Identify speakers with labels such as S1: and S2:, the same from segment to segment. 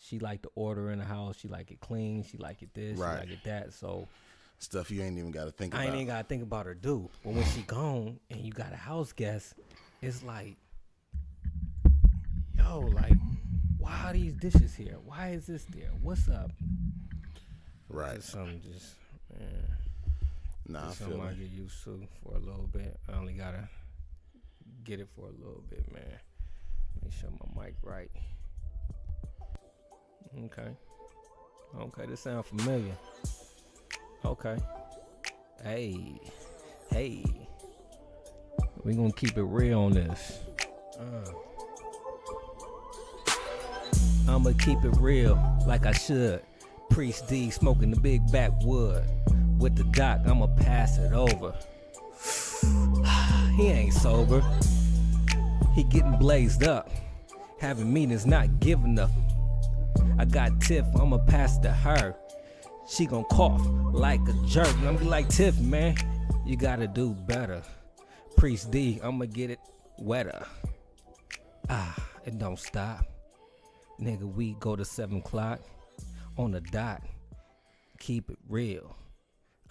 S1: she like to order in the house. She like it clean. She like it this.
S2: Right.
S1: She like it that. So
S2: stuff you ain't even got to think about.
S1: I ain't even got to think about her do. But when she gone and you got a house guest, it's like, yo, like, why are these dishes here? Why is this there? What's up?
S2: Right.
S1: Just something just, man.
S2: Nah, I feel
S1: something I
S2: it.
S1: get used to for a little bit. I only got to get it for a little bit, man. Make sure my mic right. Okay, this sound familiar. Okay. Hey. We gonna keep it real on this. I'ma keep it real like I should. Priest D smoking the big backwood. With the doc, I'ma pass it over. He ain't sober. He getting blazed up. Having meetings, not giving up. I got Tiff, I'ma pass to her. She gon' cough like a jerk. And I'm be like, Tiff, man, you gotta do better. Priest D, I'ma get it wetter. It don't stop. Nigga, we go to 7 o'clock on the dot. Keep it real.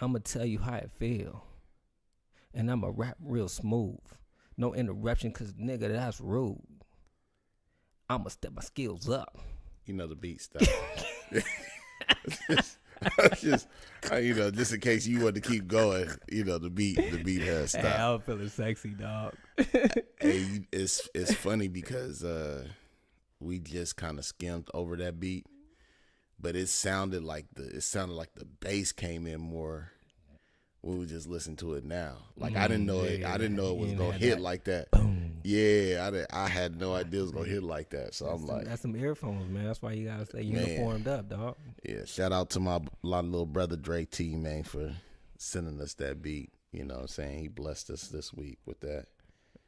S1: I'ma tell you how it feel. And I'ma rap real smooth. No interruption, cause nigga, that's rude. I'ma step my skills up.
S2: You know the beat stuff. just in case you want to keep going, the beat has stopped.
S1: Hey, I'm feeling sexy, dog.
S2: Hey, it's funny because we just kind of skimmed over that beat, but it sounded like the bass came in more when we just listened to it now. Like I didn't know it. I didn't know it was gonna hit like that. Boom. Yeah, I had no idea it was gonna hit like that. So I'm like,
S1: that's some earphones, man. That's why you gotta stay uniformed up, dog.
S2: Yeah, shout out to my little brother Dre T, man, for sending us that beat. You know what I'm saying? He blessed us this week with that.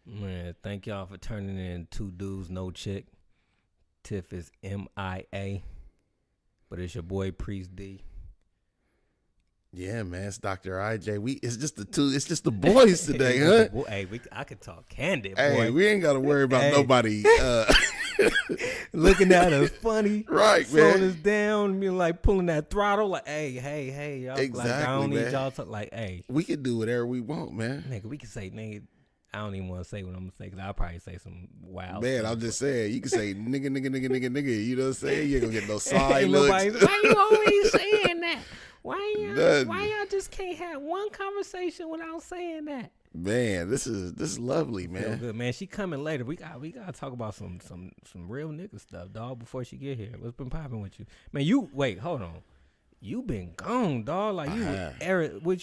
S1: Man, thank y'all for turning in 2 dudes, no chick. Tiff is M.I.A, but it's your boy Priest D.
S2: Yeah, man, it's Dr. IJ. It's just the boys today, huh?
S1: Hey, I could talk candid,
S2: hey,
S1: boy.
S2: We ain't got to worry about nobody
S1: looking at us funny.
S2: Right,
S1: slowing
S2: man.
S1: us down, be like pulling that throttle, like, hey, y'all.
S2: Exactly,
S1: like, I don't
S2: man.
S1: need y'all to, like, hey.
S2: We can do whatever we want, man.
S1: Nigga, we can say, nigga, I don't even want to say what I'm going to say, because I'll probably say some wild
S2: Man,
S1: stuff.
S2: I'm just saying, you can say nigga, you know what I'm saying? You ain't going to get no side looks.
S1: Why you always saying that? Why y'all just can't have one conversation without saying that?
S2: Man, this is lovely, man.
S1: Feel good, man. She coming later. We gotta talk about some real nigga stuff, dog. Before she get here, what's been popping with you, man? Hold on. You been gone, dog. Like you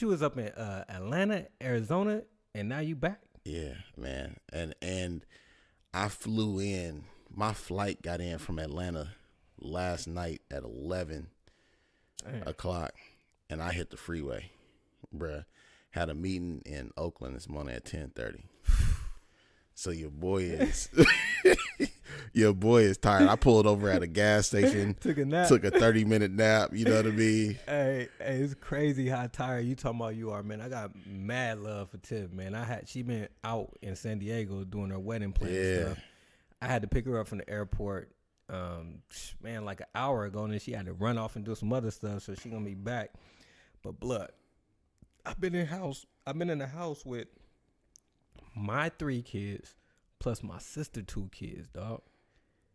S1: was up in Atlanta, Arizona, and now you back.
S2: Yeah, man. And I flew in. My flight got in from Atlanta last night at 11 o'clock. And I hit the freeway, bruh. Had a meeting in Oakland this morning at 10:30. So your boy is tired. I pulled over at a gas station.
S1: Took a nap.
S2: Took a 30-minute nap. You know what I mean?
S1: Hey, it's crazy how tired you talking about you are, man. I got mad love for Tiff, man. She been out in San Diego doing her wedding plan and stuff. I had to pick her up from the airport, man, like an hour ago, and then she had to run off and do some other stuff, so she gonna be back. But blood, I've been in the house with my 3 kids plus my sister 2 kids, dog.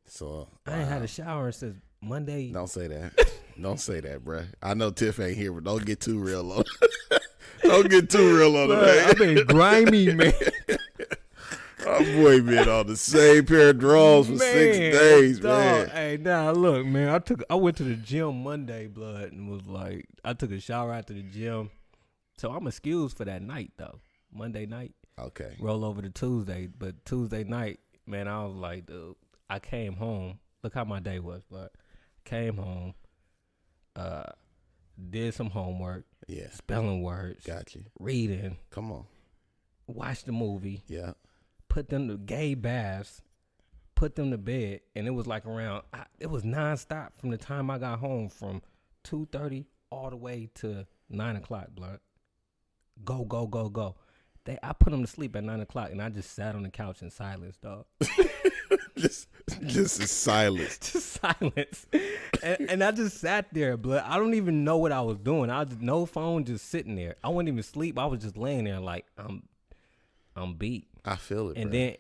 S2: So
S1: I ain't had a shower since Monday.
S2: Don't say that. Don't say that, bruh. I know Tiff ain't here, but don't get too real on Don't get too real on it.
S1: I've been grimy, man.
S2: Our boy been on the same pair of drawers for 6 days,
S1: dog.
S2: man.
S1: Hey, now look, man. I went to the gym Monday, blood, and was like, I took a shower after the gym, so I'm excused for that night though. Monday night,
S2: okay.
S1: Roll over to Tuesday, but Tuesday night, man, I was like, dude, I came home. Look how my day was, but came home, did some homework, spelling words,
S2: got you,
S1: reading,
S2: come on,
S1: watched the movie,
S2: put
S1: them to gay baths, put them to bed, and it was like it was nonstop from the time I got home from 2:30 all the way to 9 o'clock, blood. Go. I put them to sleep at 9 o'clock, and I just sat on the couch in silence, dog.
S2: just is silence.
S1: Just silence. And I just sat there, but I don't even know what I was doing. I just no phone, just sitting there. I wasn't even asleep. I was just laying there like I'm beat.
S2: I feel it.
S1: And
S2: bro.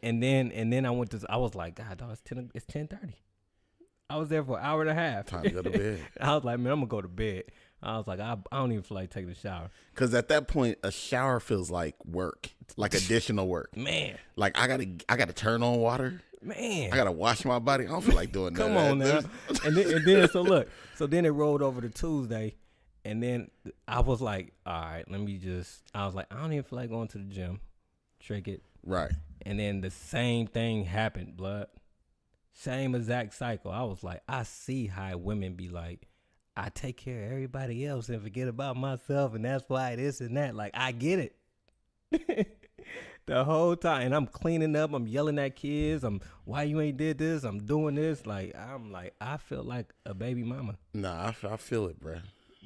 S1: then I went to. I was like, God, dog, it's 10:30. I was there for an hour and a half.
S2: Time to go to bed.
S1: I was like, man, I'm gonna go to bed. I was like, I don't even feel like taking a shower.
S2: Because at that point, a shower feels like work, like additional work.
S1: Man,
S2: Like I gotta turn on water.
S1: man,
S2: I gotta wash my body. I don't feel like doing that.
S1: come on now. And then so then it rolled over to Tuesday, and then I was like, all right, I was like, I don't even feel like going to the gym. Trick it.
S2: Right.
S1: And then the same thing happened, blood. Same exact cycle. I was like, I see how women be like, I take care of everybody else and forget about myself, and that's why this and that. Like, I get it. The whole time. And I'm cleaning up. I'm yelling at kids. Why you ain't did this? I'm doing this. I feel like a baby mama.
S2: Nah, I feel it, bro.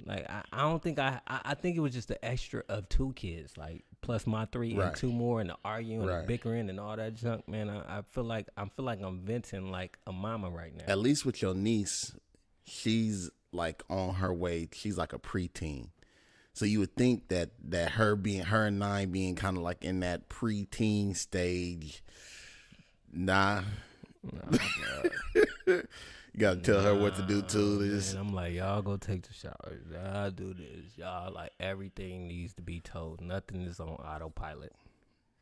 S1: Like, I don't think I think it was just the extra of 2 kids, like, plus my 3
S2: Right.
S1: and 2 more, and the arguing and
S2: Right.
S1: the bickering and all that junk, man. I feel like I'm venting like a mama right now.
S2: At least with your niece, she's like on her way. She's like a preteen. So you would think that her and 9 being kind of like in that preteen stage. Nah. You gotta tell her what to do too.
S1: And I'm like, y'all go take the shower. Y'all do this. Y'all, like, everything needs to be told. Nothing is on autopilot.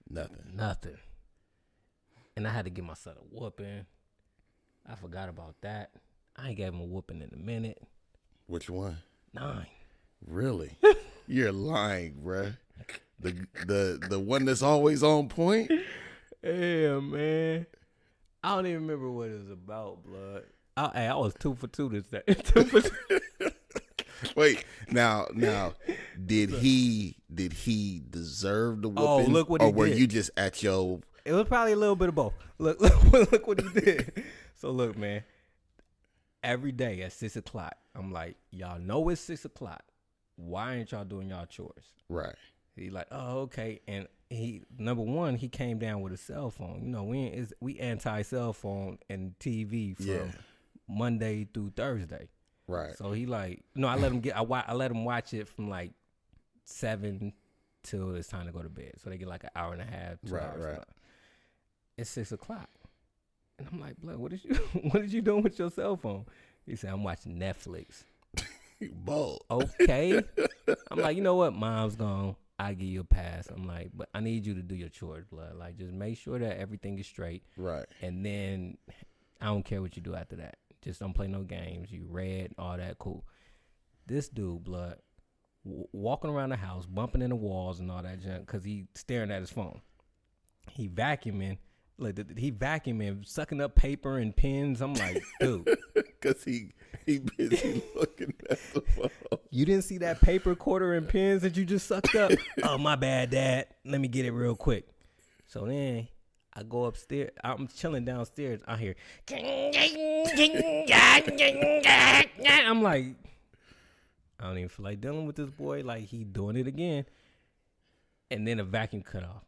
S1: Nothing. And I had to give my son a whooping. I forgot about that. I ain't gave him a whooping in a minute.
S2: Which one?
S1: 9.
S2: Really? You're lying, bruh. The one that's always on point?
S1: Yeah, man. I don't even remember what it was about, blood. I was 2 for 2 this day. 2 for 2.
S2: Wait, now did he deserve the whooping?
S1: Oh, look what he
S2: or were
S1: did.
S2: you just at your
S1: It was probably a little bit of both. Look what he did. So look, man. Every day at 6 o'clock, I'm like, y'all know it's 6 o'clock. Why ain't y'all doing y'all chores?
S2: right?
S1: He like, oh, okay. And he, number one, he came down with a cell phone. You know, we anti-cell phone and TV from Monday through Thursday.
S2: Right.
S1: So he like, no, I let him watch it from like 7 till it's time to go to bed. So they get like an hour and a half, 2 hours.
S2: Right.
S1: It's 6 o'clock. And I'm like, blood, what is you doing with your cell phone? He said, I'm watching Netflix.
S2: Bold.
S1: Okay. I'm like, you know what? Mom's gone. I give you a pass. I'm like, but I need you to do your chores, blood. Like, just make sure that everything is straight.
S2: Right.
S1: And then I don't care what you do after that. Just don't play no games. You read, all that, cool. This dude, blood, walking around the house, bumping in the walls and all that junk because he staring at his phone. He vacuuming. Like, he vacuuming, sucking up paper and pens. I'm like, dude.
S2: Because he busy looking at the phone.
S1: You didn't see that paper, quarter, and pens that you just sucked up? Oh, my bad, Dad. Let me get it real quick. So then I go upstairs. I'm chilling downstairs. I hear. I'm like, I don't even feel like dealing with this boy. Like, he doing it again. And then a vacuum cut off.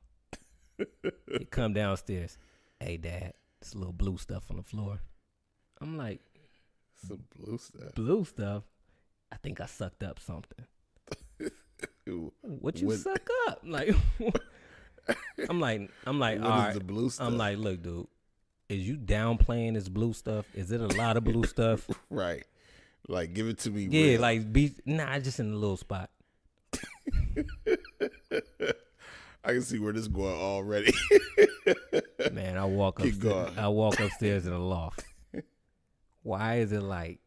S1: He come downstairs. Hey, Dad, this little blue stuff on the floor. I'm like,
S2: some blue stuff.
S1: Blue stuff? I think I sucked up something. What you suck up? Like, I'm like, all right.
S2: The blue stuff?
S1: I'm like, look, dude, is you downplaying this blue stuff? Is it a lot of blue stuff?
S2: Right. Like, give it to me.
S1: Yeah,
S2: real.
S1: like, just in a little spot.
S2: I can see where this is going already.
S1: Man, I walk upstairs in the loft. Why is it like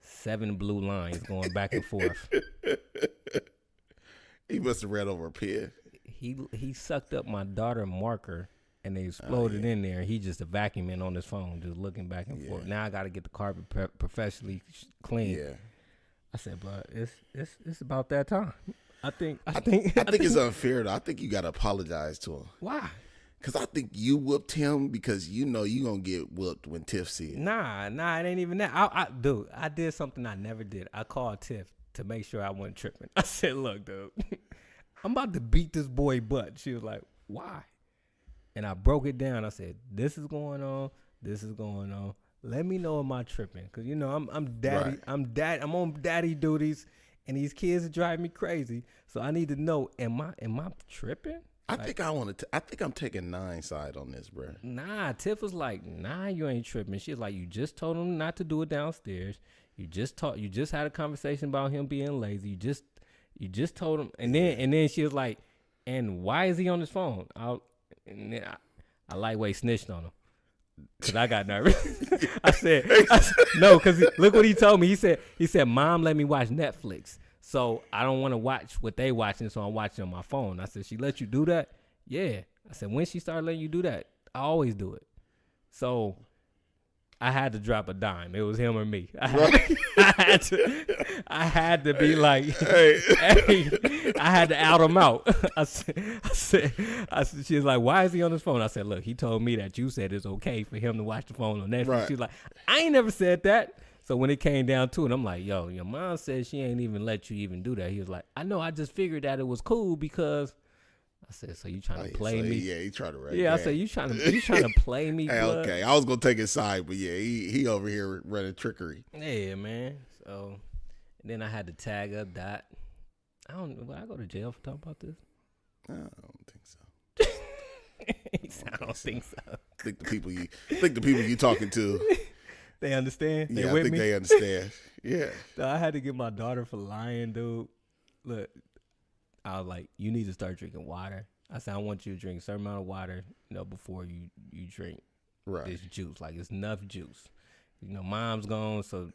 S1: 7 blue lines going back and forth?
S2: He must have ran over a pen.
S1: He sucked up my daughter marker and they exploded in there. He just a vacuuming on his phone, just looking back and forth. Now I got to get the carpet professionally clean.
S2: Yeah.
S1: I said, but it's about that time. I think
S2: it's unfair though. I think you gotta apologize to him.
S1: Why?
S2: Because I think you whooped him because you know you gonna get whooped when Tiff see it.
S1: Nah, it ain't even that. I did something I never did. I called Tiff to make sure I wasn't tripping. I said, look, dude, I'm about to beat this boy butt. She was like, why? And I broke it down. I said, this is going on. This is going on. Let me know am I tripping? Cause you know I'm daddy.
S2: Right.
S1: I'm on daddy duties, and these kids drive me crazy. So I need to know am I tripping?
S2: I think I'm taking 9 side on this, bro.
S1: Nah, Tiff was like, nah, you ain't tripping. She's like, you just told him not to do it downstairs. You just had a conversation about him being lazy. You just told him, and then she was like, and why is he on his phone? I lightweight snitched on him. Cause I got nervous. I said no, cause look what he told me. He said, Mom, let me watch Netflix. So I don't want to watch what they watching, so I'm watching on my phone. I said, she let you do that? Yeah. I said, when she started letting you do that? I always do it. So I had to drop a dime. It was him or me. I had to be like, hey, I had to out him out. I said, she was like, why is he on his phone? I said, look, he told me that you said it's okay for him to watch the phone on Netflix.
S2: Right.
S1: She was like, I ain't never said that. So when it came down to it, I'm like, yo, your mom said she ain't even let you even do that. He was like, I know, I just figured that it was cool because I said, so you trying to play me?
S2: Yeah, he trying to run.
S1: Yeah, I said, you trying to play me?
S2: Hey, okay, I was gonna take his side, but yeah, he over here running trickery.
S1: Yeah, man. So and then I had to tag up Dot. Will I go to jail for talking about this?
S2: I don't think so.
S1: I don't think so.
S2: Think the people you talking to.
S1: They understand?
S2: Yeah, I think they understand. Yeah.
S1: So I had to get my daughter for lying, dude. Look, I was like, you need to start drinking water. I said, I want you to drink a certain amount of water, before you drink this juice. Like, it's enough juice. Mom's gone, so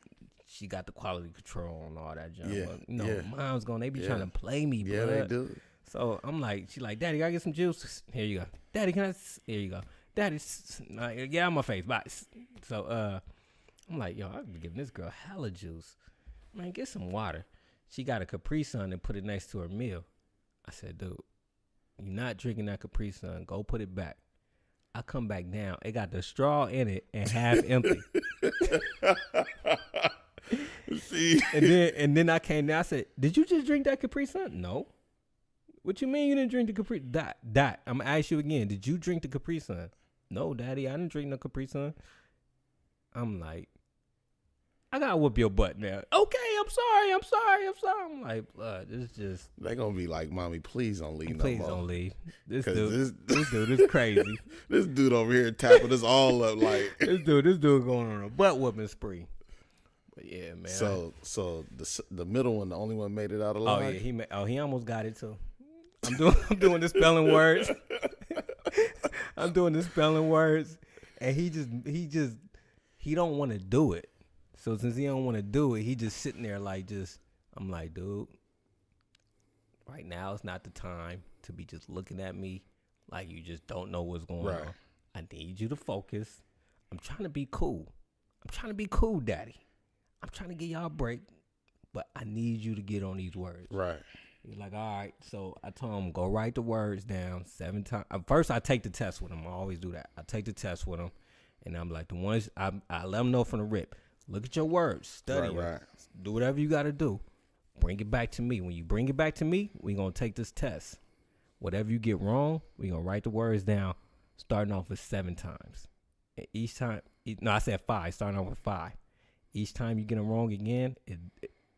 S1: she got the quality control and all that junk.
S2: Yeah.
S1: But, Mom's gone. They be trying to play me, bro.
S2: Yeah, they do.
S1: So I'm like, she like, Daddy, gotta get some juice. Here you go. Daddy, here you go. Daddy, get out of my face. Bye. So, I'm like, yo, I've been giving this girl hella juice. Man, get some water. She got a Capri Sun and put it next to her meal. I said, dude, you're not drinking that Capri Sun. Go put it back. I come back down. It got the straw in it and half empty.
S2: See?
S1: And then I came down. I said, did you just drink that Capri Sun? No. What you mean you didn't drink the Capri? Dot. I'm going to ask you again. Did you drink the Capri Sun? No, Daddy, I didn't drink no Capri Sun. I'm like, I gotta whoop your butt now. Okay, I'm sorry. I'm like, this just.
S2: They gonna be like, Mommy, please don't leave.
S1: Please
S2: no more.
S1: don't leave. This dude is crazy.
S2: This dude over here tapping us all up like.
S1: This dude going on a butt whooping spree. But yeah, man.
S2: So the middle one, the only one made it out alive.
S1: He almost got it too. I'm doing the spelling words. I'm doing the spelling words, and he don't want to do it. So since he don't want to do it, he just sitting there like I'm like, dude, right now is not the time to be just looking at me like you just don't know what's going on. I need you to focus. I'm trying to be cool. Daddy. I'm trying to get y'all a break, but I need you to get on these words. Right. He's like, all right. So I told him, go write the words down 7 times. First, I take the test with him. I always do that. I take the test with him. And I'm like, the ones I let them know from the rip. Look at your words. Study them. Do whatever you got to do. Bring it back to me. When you bring it back to me, we're going to take this test. Whatever you get wrong, we're going to write the words down, starting off with 7 times. And each time, I said 5, starting off with 5. Each time you get them wrong again,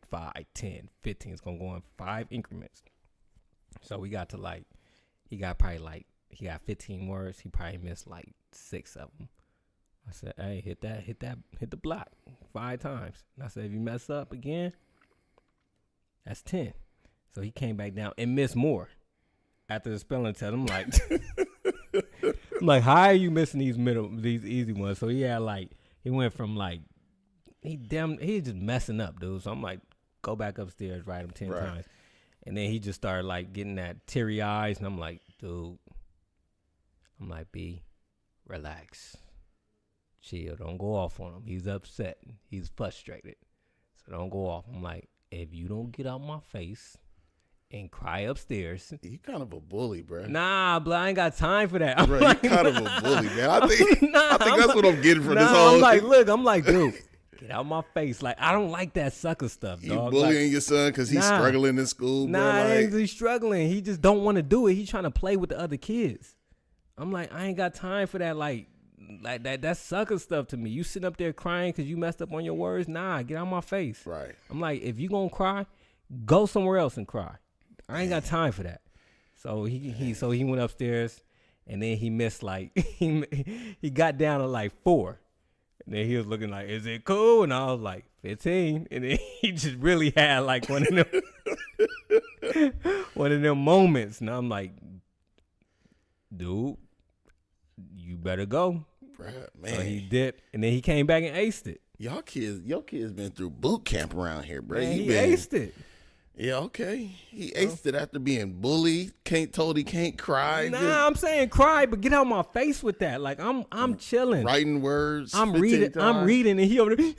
S1: 5, 10, 15. It's going to go in 5 increments. So we got to he got 15 words. He probably missed 6 of them. I said, hey, hit the block 5 times. And I said, if you mess up again, that's 10. So he came back down and missed more after the spelling test. I'm like, how are you missing these easy ones? So he had he went from he's just messing up, dude. So I'm like, go back upstairs, write him 10 times. And then he just started getting that teary eyes. And I'm like, dude, B, relax. Chill, don't go off on him. He's upset. He's frustrated. So don't go off. I'm like, if you don't get out my face and cry upstairs.
S2: You kind of a bully, bro.
S1: Nah, bro, I ain't got time for that.
S2: Bro, you kind of a bully, man. I think that's what I'm getting from this whole
S1: I'm like, dude, get out my face. I don't like that sucker stuff, dog.
S2: You bullying your son because he's struggling in school, bro?
S1: Nah, he's struggling. He just don't want to do it. He's trying to play with the other kids. I'm like, I ain't got time for that, like that's sucker stuff to me. You sitting up there crying because you messed up on your words. Nah, get out my face.
S2: Right.
S1: I'm like, if you gonna cry, go somewhere else and cry. I ain't got time for that. So he went upstairs, and then he missed like he got down to like 4. And then he was looking like, is it cool? And I was like, 15. And then he just really had like one of them moments. And I'm like, dude, you better go.
S2: Bruh, man.
S1: So he dipped, and then he came back and aced it.
S2: Your kids been through boot camp around here, bro.
S1: Man, he aced it.
S2: Yeah, okay. He aced it after being bullied. Told he can't cry.
S1: Nah, I'm saying cry, but get out my face with that. Like I'm chilling,
S2: writing words.
S1: I'm reading, and he over there.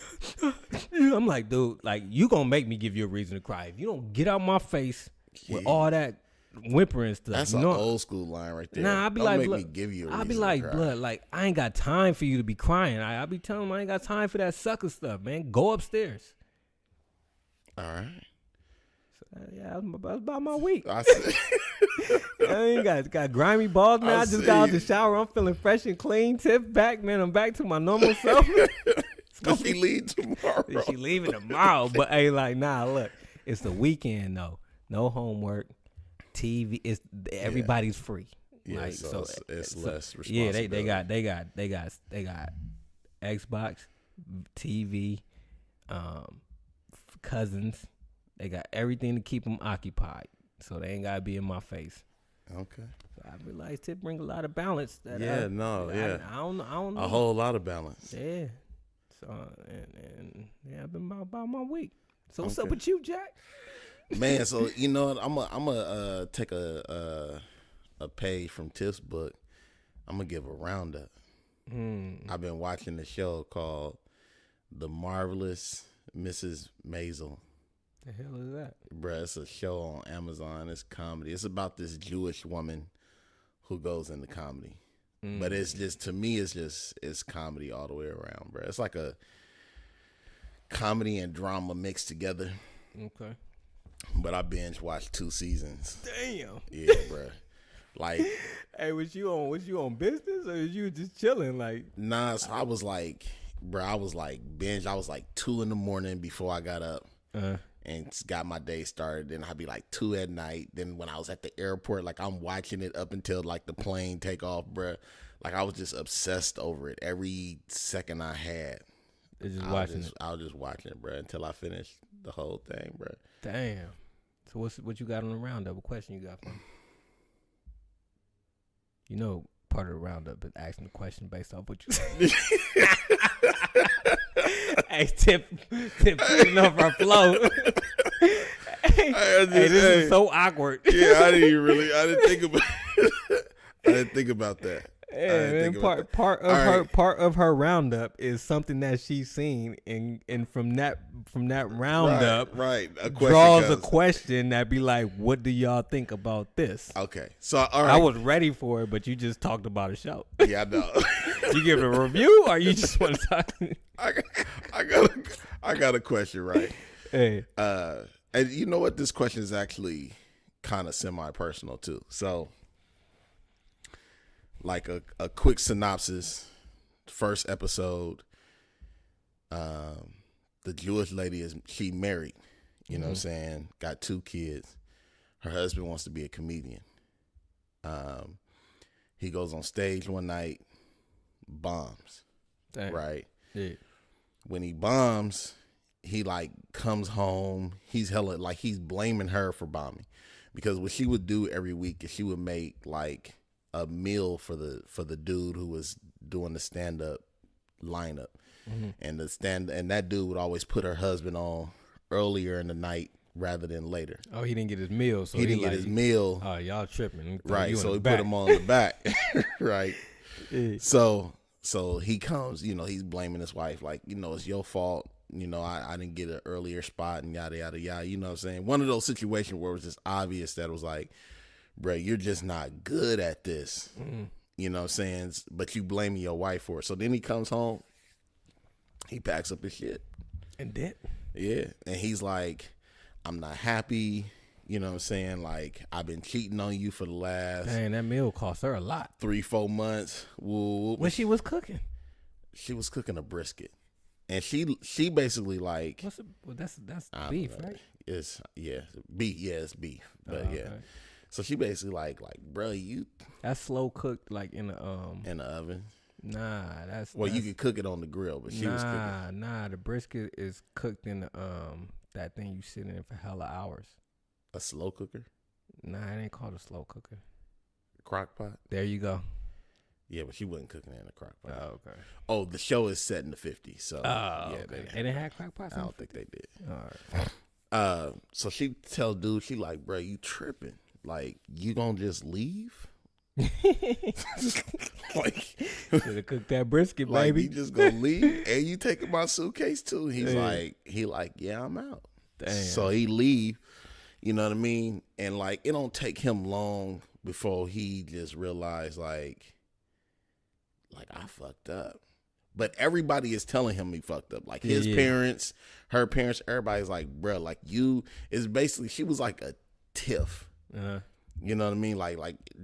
S1: I'm like, dude, like you gonna make me give you a reason to cry. If you don't get out my face with all that whimpering stuff.
S2: That's an old school line right there.
S1: Nah, I'll be
S2: don't
S1: like,
S2: make
S1: blood,
S2: me give you a
S1: I'll be
S2: reason
S1: like,
S2: to cry.
S1: blood, like I ain't got time for you to be crying. I'll be telling him I ain't got time for that sucker stuff, man. Go upstairs.
S2: All right.
S1: Yeah, that's about my week.
S2: I see.
S1: I ain't got grimy balls, man. I just got out the shower. I'm feeling fresh and clean. Tiff back, man. I'm back to my normal self.
S2: Does she leave tomorrow?
S1: She leaving tomorrow, but hey, like, nah, look, it's the weekend though. No homework, TV. It's everybody's free.
S2: Yeah,
S1: like,
S2: so it's less responsibility.
S1: Yeah, they got Xbox, TV, cousins. They got everything to keep them occupied, so they ain't gotta be in my face.
S2: Okay.
S1: So I realized it bring a lot of balance. That
S2: Yeah,
S1: I don't know.
S2: A whole lot of balance.
S1: Yeah. So and yeah, I've been about my week. So what's up with you, Jack?
S2: Man, so you know what? I'm gonna take a page from Tiff's book. I'm gonna give a roundup. I've been watching the show called The Marvelous Mrs. Maisel.
S1: The hell is that?
S2: Bruh, it's a show on Amazon. It's comedy. It's about this Jewish woman who goes into comedy. But it's just, to me, it's comedy all the way around, bruh. It's like a comedy and drama mixed together.
S1: Okay.
S2: But I binge watched 2 seasons.
S1: Damn.
S2: Yeah, bruh. Like,
S1: hey, was you on business or was you just chilling? Like,
S2: nah, so I was like binge. I was like 2 a.m. before I got up. And got my day started. Then I'd be like 2 at night. Then when I was at the airport, like I'm watching it up until like the plane take off, bruh. Like I was just obsessed over it. Every second I had, I was just watching it, bruh, until I finished the whole thing, bruh.
S1: Damn. So what you got on the roundup? What question you got for me? You know, part of the roundup is asking the question based off what you say. Hey, Tip, putting off our flow. This is so awkward.
S2: Yeah, I didn't think about that.
S1: Yeah, man, part of her roundup is something that she's seen, and from that roundup,
S2: right,
S1: draws a question that be like, what do y'all think about this?
S2: Okay, so all right,
S1: I was ready for it, but you just talked about a show.
S2: Yeah, I know.
S1: You give it a review, or you just want to talk?
S2: I got a question, right?
S1: Hey,
S2: and you know what? This question is actually kind of semi-personal too. So, like a quick synopsis. First episode, the Jewish lady she married. You know what I'm saying? Got 2 kids. Her husband wants to be a comedian. He goes on stage one night, bombs. Dang. Right?
S1: Yeah.
S2: When he bombs, he like comes home. He's he's blaming her for bombing, because what she would do every week is she would make like a meal for the dude who was doing the stand up lineup, and that dude would always put her husband on earlier in the night rather than later.
S1: Oh, he didn't get his meal, so
S2: he didn't get his meal.
S1: Oh, y'all tripping,
S2: right? So he put him on the back, right? Yeah. So he comes, he's blaming his wife, like, it's your fault. I didn't get an earlier spot and yada, yada, yada. You know what I'm saying? One of those situations where it was just obvious that it was like, bro, you're just not good at this. You know what I'm saying? But you blaming your wife for it. So then he comes home, he packs up his shit.
S1: And then?
S2: Yeah. And he's like, I'm not happy. You know what I'm saying? Like, I've been cheating on you for the last
S1: Dang, that meal cost her a lot.
S2: 3-4 months. Whoop.
S1: When she was cooking.
S2: She was cooking a brisket. And she basically like,
S1: That's beef, right?
S2: It's beef. Yeah, it's beef. But
S1: okay.
S2: So she basically like, bro, you
S1: that's slow cooked like in the
S2: oven.
S1: Nah,
S2: you could cook it on the grill, but she was cooking.
S1: Nah, the brisket is cooked in the that thing you sit in for hella hours.
S2: A slow cooker?
S1: Nah, it ain't called a slow cooker.
S2: Crock pot?
S1: There you go.
S2: Yeah, but she wasn't cooking it in a crock pot.
S1: Oh, okay.
S2: Oh, the show is set in the 50s, so
S1: okay. They didn't have crock pots?
S2: I don't think they did.
S1: All
S2: right. So she tell dude, she like, bro, you tripping. Like, you gonna just leave?
S1: Like, should have cooked that brisket,
S2: like,
S1: baby.
S2: You just gonna leave? And you taking my suitcase too? He's like, yeah, I'm out. Damn. So he leave, you know what I mean? And like, it don't take him long before he just realized like I fucked up. But everybody is telling him he fucked up. Like his parents, her parents, everybody's like, bro, like you is basically, she was like a Tiff. Uh-huh. You know what I mean? Like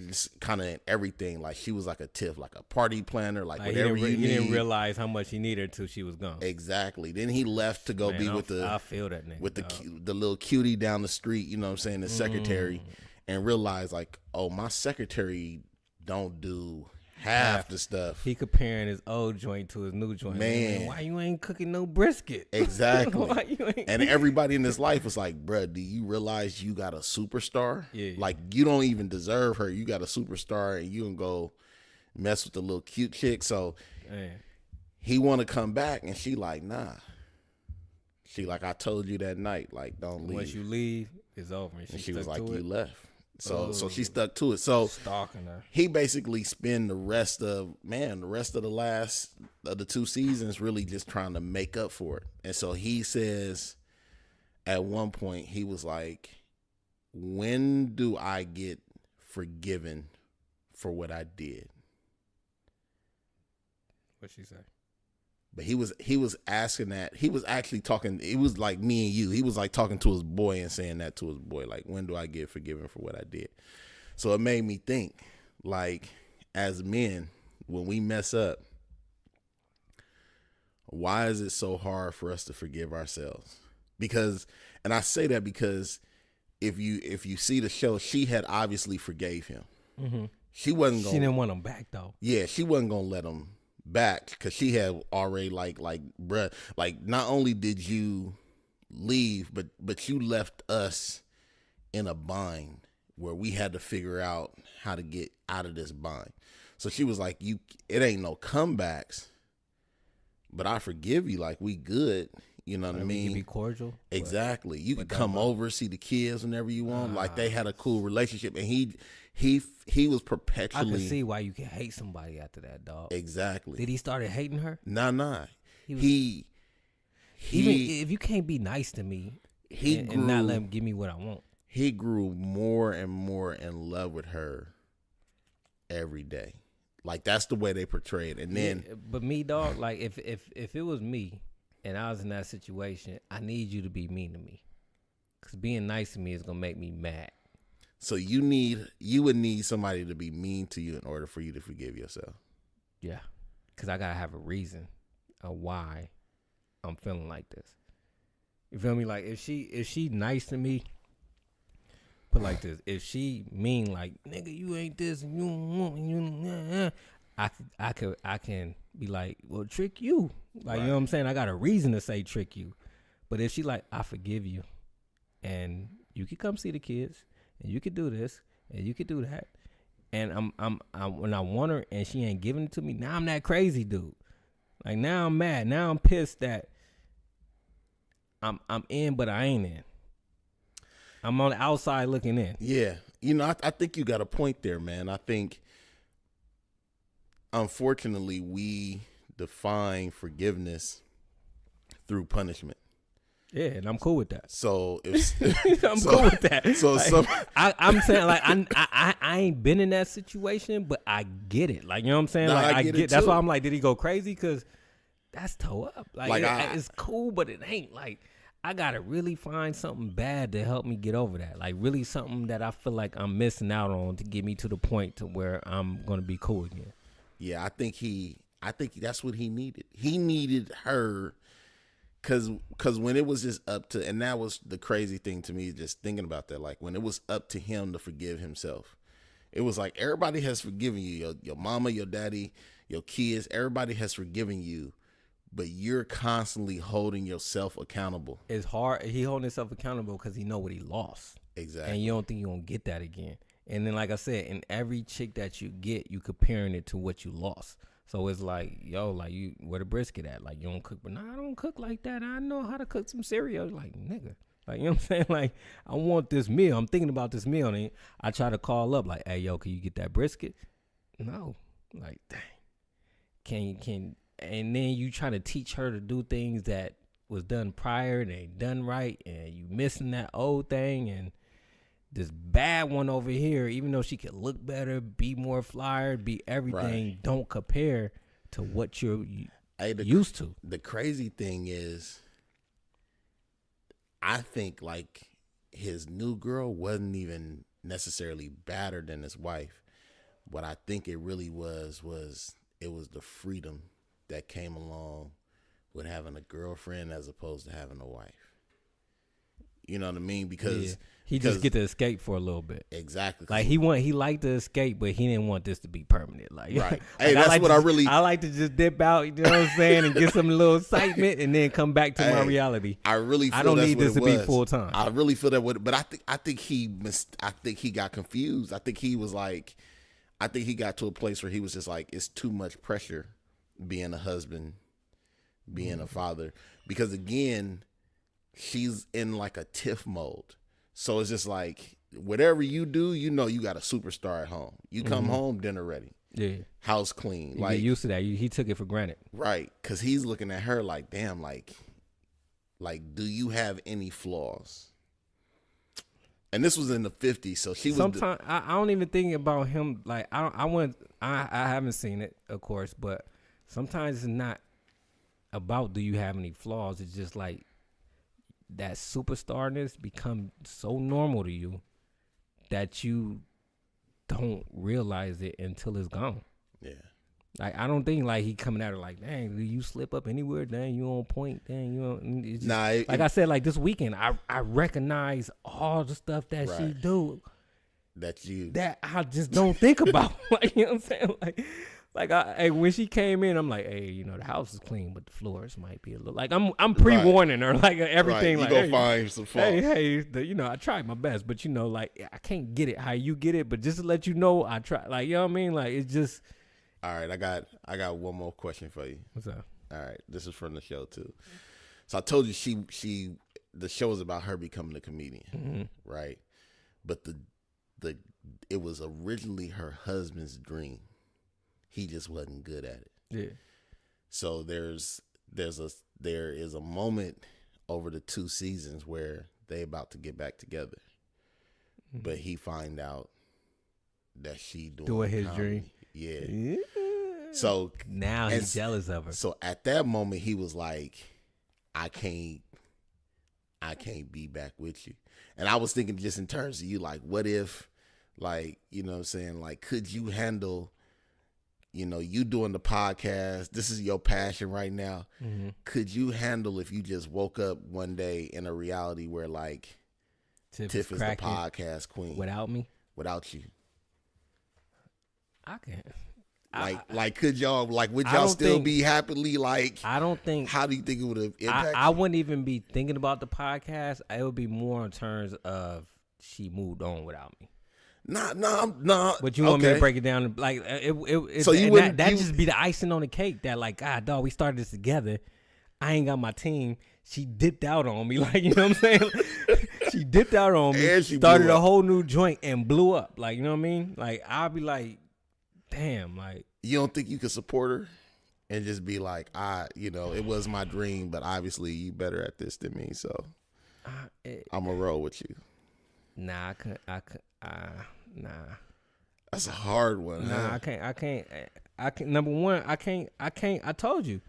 S2: just kind of everything. Like she was like a Tiff, like a party planner, like whatever you need.
S1: He didn't realize how much he needed until she was gone.
S2: Exactly. Then he left to go be with
S1: I feel that nigga,
S2: with the little cutie down the street. You know what I'm saying? The secretary, and realized like, oh, my secretary don't do half the stuff.
S1: He comparing his old joint to his new joint. Man, why you ain't cooking no brisket?
S2: Exactly. Why you ain't and everybody in his life was like, bruh, do you realize you got a superstar? Yeah. Like, you don't even deserve her. You got a superstar, and you can go mess with the little cute chick. So he want to come back, and she like, nah. She like, I told you that night, like, don't leave.
S1: Once you leave, it's over.
S2: And she was like, you left. So she stuck to it. So
S1: stalking her.
S2: He basically spent the rest of the last of the 2 seasons really just trying to make up for it. And so he says at one point, he was like, when do I get forgiven for what I did?
S1: What'd she say?
S2: But he was asking that. He was actually talking. It was like me and you. He was like talking to his boy and saying that to his boy. Like, when do I get forgiven for what I did? So it made me think, like, as men, when we mess up, why is it so hard for us to forgive ourselves? Because, and I say that because if you see the show, she had obviously forgave him. Mm-hmm. She didn't
S1: want him back though.
S2: Yeah, she wasn't gonna let him back because she had already like bruh, like not only did you leave, but you left us in a bind where we had to figure out how to get out of this bind. So she was like, it ain't no comebacks, but I forgive you. Like, we good. You know what I mean?
S1: You can be cordial.
S2: Exactly. You can come over, see the kids whenever you want. Like, they had a cool relationship, and he was perpetually.
S1: I can see why you can hate somebody after that, dog.
S2: Exactly.
S1: Did he started hating her?
S2: Nah.
S1: Even if you can't be nice to me, and not let him give me what I want.
S2: He grew more and more in love with her every day. Like, that's the way they portray it. And then,
S1: but me, dog, like if it was me and I was in that situation, I need you to be mean to me, because being nice to me is gonna make me mad.
S2: So you would need somebody to be mean to you in order for you to forgive yourself.
S1: Yeah, because I gotta have a reason of why I'm feeling like this. You feel me? Like, if she nice to me, put like this. If she mean like, nigga, you ain't this and you don't want you, I can be like, well, trick you. Like, right. You know what I'm saying? I got a reason to say trick you. But if she like, I forgive you, and you can come see the kids, and you could do this, and you could do that, and I'm when I want her and she ain't giving it to me, now I'm that crazy dude. Like, now I'm mad. Now I'm pissed that I'm in, but I ain't in. I'm on the outside looking in.
S2: Yeah. You know, I think you got a point there, man. I think, unfortunately, we define forgiveness through punishment.
S1: Yeah, and I'm cool with that.
S2: So if
S1: cool with that.
S2: So
S1: like, I'm saying, like, I ain't been in that situation, but I get it. Like, you know what I'm saying?
S2: No,
S1: like,
S2: I get it
S1: that's
S2: too.
S1: why I'm like, did he go crazy? Because that's toe up. Like it's cool, but it ain't like, I gotta really find something bad to help me get over that. Like really something that I feel like I'm missing out on to get me to the point to where I'm gonna be cool again.
S2: Yeah, I think that's what he needed. He needed her, cause when it was just up to, and that was the crazy thing to me, just thinking about that. Like when it was up to him to forgive himself, it was like everybody has forgiven you. Your mama, your daddy, your kids, everybody has forgiven you, but you're constantly holding yourself accountable.
S1: It's hard. He holding himself accountable because he know what he lost.
S2: Exactly.
S1: And you don't think you're gonna get that again. And then, like I said, in every chick that you get, you comparing it to what you lost. So it's like, yo, like you, where the brisket at? Like you don't cook, but nah, I don't cook like that. I know how to cook some cereal. Like nigga, like you know what I'm saying? Like I want this meal. I'm thinking about this meal, and I try to call up like, hey, yo, can you get that brisket? No, like dang, can, and then you try to teach her to do things that was done prior and ain't done right, and you missing that old thing and. This bad one over here, even though she could look better, be more flyer, be everything, right. Don't compare to what you're used to.
S2: The crazy thing is, I think like his new girl wasn't even necessarily badder than his wife. What I think it really was it was the freedom that came along with having a girlfriend as opposed to having a wife. You know what I mean? Because
S1: he just get to escape for a little bit.
S2: Exactly.
S1: Like he liked to escape, but he didn't want this to be permanent. Like,
S2: right.
S1: Like
S2: hey, that's what
S1: I like to just dip out. You know what I'm saying, and get some little excitement, and then come back to my reality.
S2: I really feel
S1: I don't need this to be full time.
S2: I really feel that way, but I think he got confused. I think he got to a place where he was just like, it's too much pressure being a husband, being a father, because again. She's in like a Tiff mode. So it's just like, whatever you do, you know you got a superstar at home. You come home, dinner ready.
S1: Yeah.
S2: House clean.
S1: You
S2: like
S1: get used to that. He took it for granted.
S2: Right. Because he's looking at her like, damn, like, do you have any flaws? And this was in the 50s, so she was.
S1: Sometimes I don't even think about him. Like I haven't seen it, of course, but sometimes it's not about do you have any flaws. It's just like, that superstarness become so normal to you that you don't realize it until it's gone. Yeah. Like I don't think like he coming at her like, dang, do you slip up anywhere? Dang, you on point? Dang, you on. Just, like I said, like this weekend, I recognize all the stuff that she do. That I just don't think about. Like you know what I'm saying? Like when she came in, I'm like, hey, you know, the house is clean, but the floors might be a little. Like I'm pre-warning her, like everything.
S2: Right.
S1: You
S2: like, go find some flaws.
S1: Hey, you know, I tried my best, but you know, like I can't get it how you get it, but just to let you know, I try. Like you know what I mean? Like it's just.
S2: All right, I got one more question for you.
S1: What's up?
S2: All right, this is from the show too. So I told you the show is about her becoming a comedian, right? But it was originally her husband's dream. He just wasn't good at it.
S1: Yeah.
S2: So there is a moment over the 2 seasons where they about to get back together, but he find out that she doing
S1: his
S2: comedy.
S1: dream.
S2: Yeah. So
S1: now he's jealous of her.
S2: So at that moment he was like, I can't be back with you. And I was thinking just in terms of you, like, what if, like, you know what I'm saying? Like, could you handle, you know, you doing the podcast, this is your passion right now. Mm-hmm. Could you handle if you just woke up one day in a reality where like Tiff is the podcast queen
S1: without me?
S2: Without you.
S1: I can't.
S2: Like, could y'all, like, would y'all still be happily, like,
S1: I don't think,
S2: how do you think it would have impacted
S1: I wouldn't even be thinking about the podcast. It would be more in terms of she moved on without me.
S2: Nah.
S1: But you want me to break it down? Like, it
S2: so you wouldn't,
S1: that just be the icing on the cake that, like, God, dog, we started this together. I ain't got my team. She dipped out on me. Like, you know what I'm saying? She dipped out on me, started a whole new joint and blew up. Like, you know what I mean? Like, I'll be like, damn, like.
S2: You don't think you could support her and just be like, you know, it was my dream, but obviously you better at this than me, so I'm gonna roll with you.
S1: Nah, nah.
S2: That's a hard one.
S1: Nah, huh? I can't. Number one, I can't. I told you,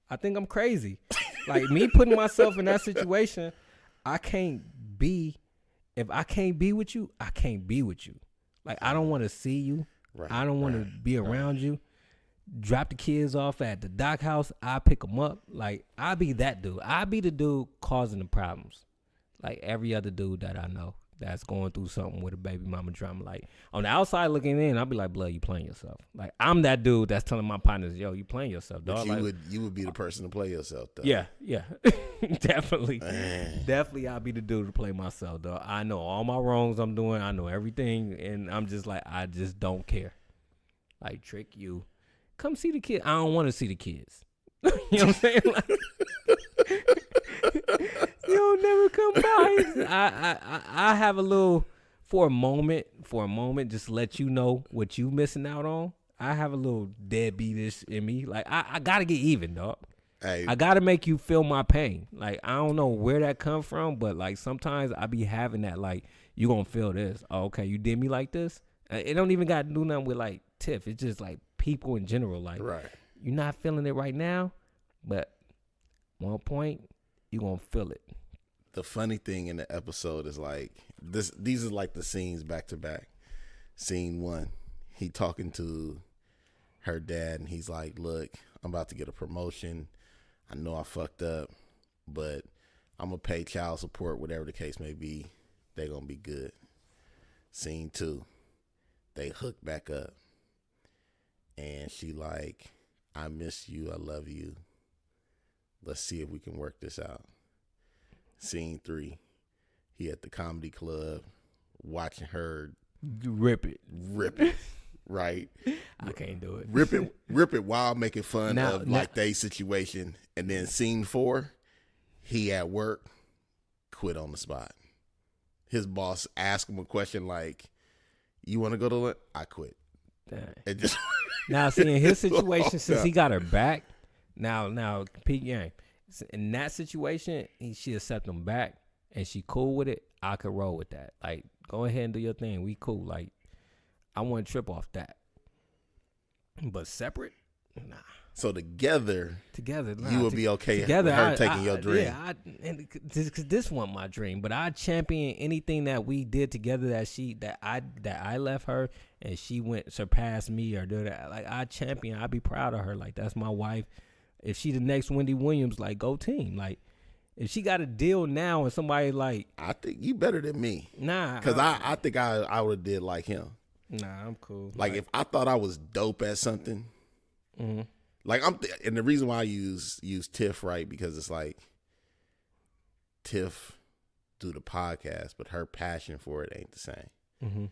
S1: I think I'm crazy. Like me putting myself in that situation, I can't be. If I can't be with you, I can't be with you. Like, I don't want to see you.
S2: Right.
S1: I don't want to be around you. Drop the kids off at the dock house. I pick them up. Like, I be that dude. I be the dude causing the problems. Like every other dude that I know that's going through something with a baby mama drama. Like, on the outside looking in, I'll be like, blood, you playing yourself. Like, I'm that dude that's telling my partners, yo, you playing yourself, dog.
S2: But you would be the person to play yourself, though.
S1: Yeah. Definitely.
S2: Man.
S1: Definitely I'll be the dude to play myself, dog. I know all my wrongs I'm doing. I know everything. And I'm just like, I just don't care. Like, Trick, you. Come see the kids. I don't want to see the kids. You know what I'm saying? Like, you don't never come by. I have a little, for a moment, just let you know what you missing out on. I have a little deadbeatish in me. Like, I got to get even, dog.
S2: Hey.
S1: I got to make you feel my pain. Like, I don't know where that come from, but, like, sometimes I be having that, like, you going to feel this. Oh, okay, you did me like this? It don't even got to do nothing with, like, Tiff. It's just, like, people in general. Like,
S2: right.
S1: You're not feeling it right now, but one point, you're going to feel it.
S2: The funny thing in the episode is, like, these are, like, the scenes back to back. Scene 1, he talking to her dad, and he's like, look, I'm about to get a promotion. I know I fucked up, but I'm going to pay child support, whatever the case may be. They're going to be good. Scene 2, they hook back up. And she like, I miss you. I love you. Let's see if we can work this out. Scene 3, he at the comedy club watching her
S1: Rip it.
S2: Right?
S1: I can't do it.
S2: Rip it while making fun of like their situation. And then scene 4, he at work, quit on the spot. His boss asked him a question like, you want to go to lunch? I quit. And just
S1: now, see, in his situation, since he got her back, now, Pete Yang, in that situation, she accept him back, and she cool with it. I could roll with that. Like, go ahead and do your thing. We cool. Like, I want to trip off that. But separate, nah.
S2: So together,
S1: nah,
S2: you would be okay
S1: together,
S2: with her taking your dream.
S1: Yeah, because this wasn't my dream, but I champion anything that we did together that I left her and she went surpassed me or do that. Like, I champion, I'd be proud of her. Like, that's my wife. If she the next Wendy Williams, like, go team. Like, if she got a deal now and somebody like,
S2: I think you better than me.
S1: Nah,
S2: because I think I would have did like him.
S1: Nah, I'm cool.
S2: Like, if I thought I was dope at something.
S1: Mm-hmm.
S2: Like, and the reason why I use Tiff, right, because it's like Tiff do the podcast, but her passion for it ain't the same.
S1: Mm-hmm.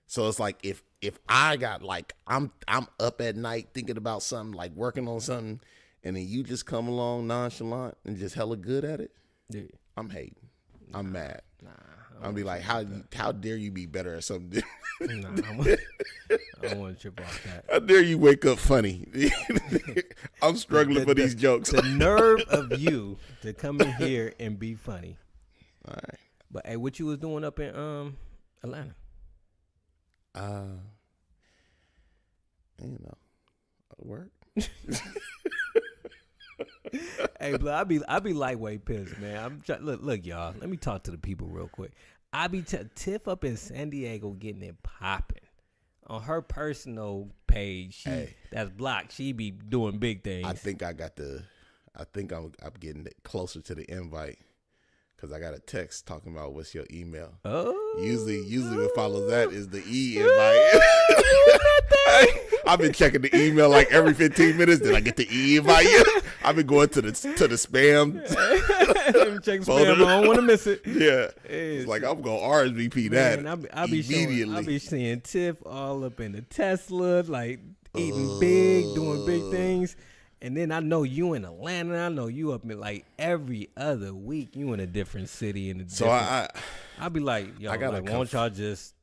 S2: So it's like if I got like I'm up at night thinking about something, like working on something, and then you just come along nonchalant and just hella good at it,
S1: yeah.
S2: I'm hating. I'm mad.
S1: Nah,
S2: I'll be like, how dare you be better at something?
S1: Nah, I don't want to trip off that.
S2: How dare you wake up funny? I'm struggling for these jokes.
S1: The nerve of you to come in here and be funny.
S2: All right.
S1: But hey, what you was doing up in Atlanta?
S2: Work.
S1: Hey, bro, I be lightweight pissed, man. Look, y'all. Let me talk to the people real quick. I be Tiff up in San Diego getting it popping. On her personal page, that's blocked. She be doing big things.
S2: I think I'm getting closer to the invite because I got a text talking about what's your email.
S1: Oh,
S2: usually what follows that is the invite. I've been checking the email like every 15 minutes. Did I get the invite? I've been going to the spam.
S1: Check spam. I don't want to miss it.
S2: Yeah, it's like I'm gonna RSVP that
S1: I be
S2: immediately.
S1: I be seeing Tiff all up in the Tesla, like eating big, doing big things. And then I know you in Atlanta. I know you up in like every other week. You in a different city in a different. So I be like, yo, like, won't y'all just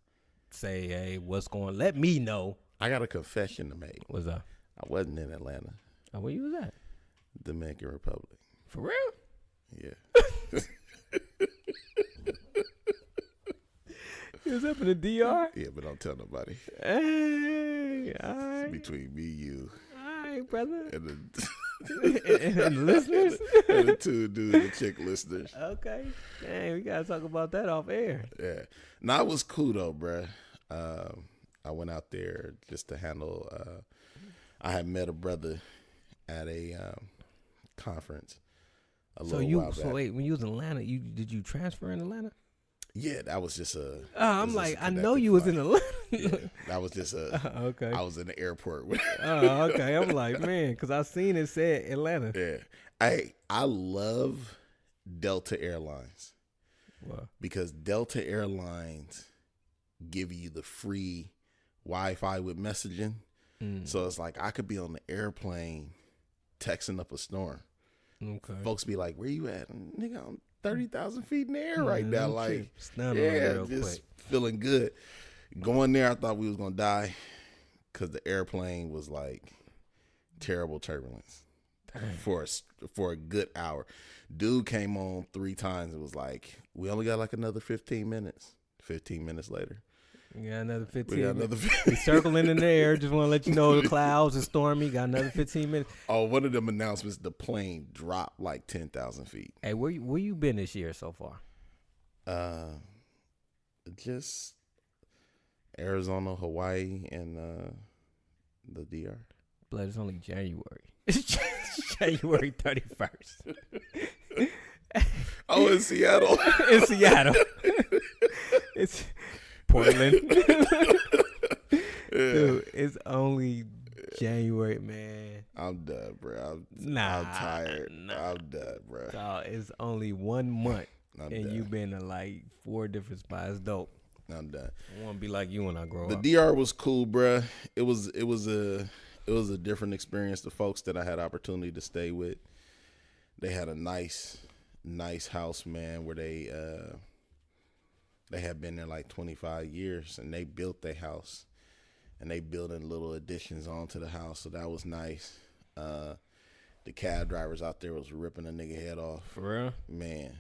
S1: say, hey, what's going? Let me know.
S2: I got a confession to make.
S1: What's up?
S2: I wasn't in Atlanta.
S1: Oh, where you was at?
S2: Dominican Republic.
S1: For real?
S2: Yeah.
S1: You was up in the DR?
S2: Yeah, but don't tell nobody.
S1: Hey, all right.
S2: It's between me, you.
S1: All right, brother.
S2: And
S1: And the listeners.
S2: And the two dudes, the chick listeners.
S1: Okay. Dang, we gotta talk about that off air.
S2: Yeah. No, it was cool though, bruh. I went out there just to handle. I had met a brother at a conference.
S1: So wait, when you was in Atlanta, did you transfer in Atlanta?
S2: Yeah, that was just a.
S1: I'm like, I know you was in Atlanta.
S2: Yeah, that was just a.
S1: Okay.
S2: I was in the airport.
S1: Okay. I'm like, man, because I seen it said Atlanta.
S2: Yeah, I love Delta Airlines.
S1: Wow.
S2: Because Delta Airlines give you the free Wi-Fi with messaging. So it's like I could be on the airplane texting up a storm.
S1: Okay.
S2: Folks be like, where you at? Nigga, I'm 30,000 feet in the air right now. Like,
S1: real
S2: just
S1: quick.
S2: feeling good. Going there, I thought we was going to die because the airplane was like terrible turbulence for a good hour. Dude came on 3 times. It was like, we only got like another 15 minutes. 15 minutes later.
S1: We got another 15
S2: We got
S1: minutes.
S2: another 15.
S1: We circling in the air. Just want to let you know the clouds are stormy. Got another 15 minutes.
S2: Oh, one of them announcements, the plane dropped like 10,000 feet.
S1: Hey, where you been this year so far?
S2: Just Arizona, Hawaii, and the DR.
S1: But it's only January. It's January 31st.
S2: Oh, in Seattle.
S1: In Seattle. It's Portland. Dude, it's only January, man.
S2: I'm done, bro. I'm tired.
S1: Nah.
S2: I'm done, bro.
S1: Dog, it's only 1 month,
S2: I'm
S1: and
S2: done.
S1: you've been to like 4 different spots. Dope.
S2: I'm done.
S1: I want to be like you when I grow
S2: The
S1: up.
S2: DR was cool, bro. It was a different experience. The folks that I had opportunity to stay with, they had a nice house, man, where they had been there like 25 years, and they built their house, and they building little additions onto the house, so that was nice. The cab drivers out there was ripping a nigga head off.
S1: For real?
S2: Man,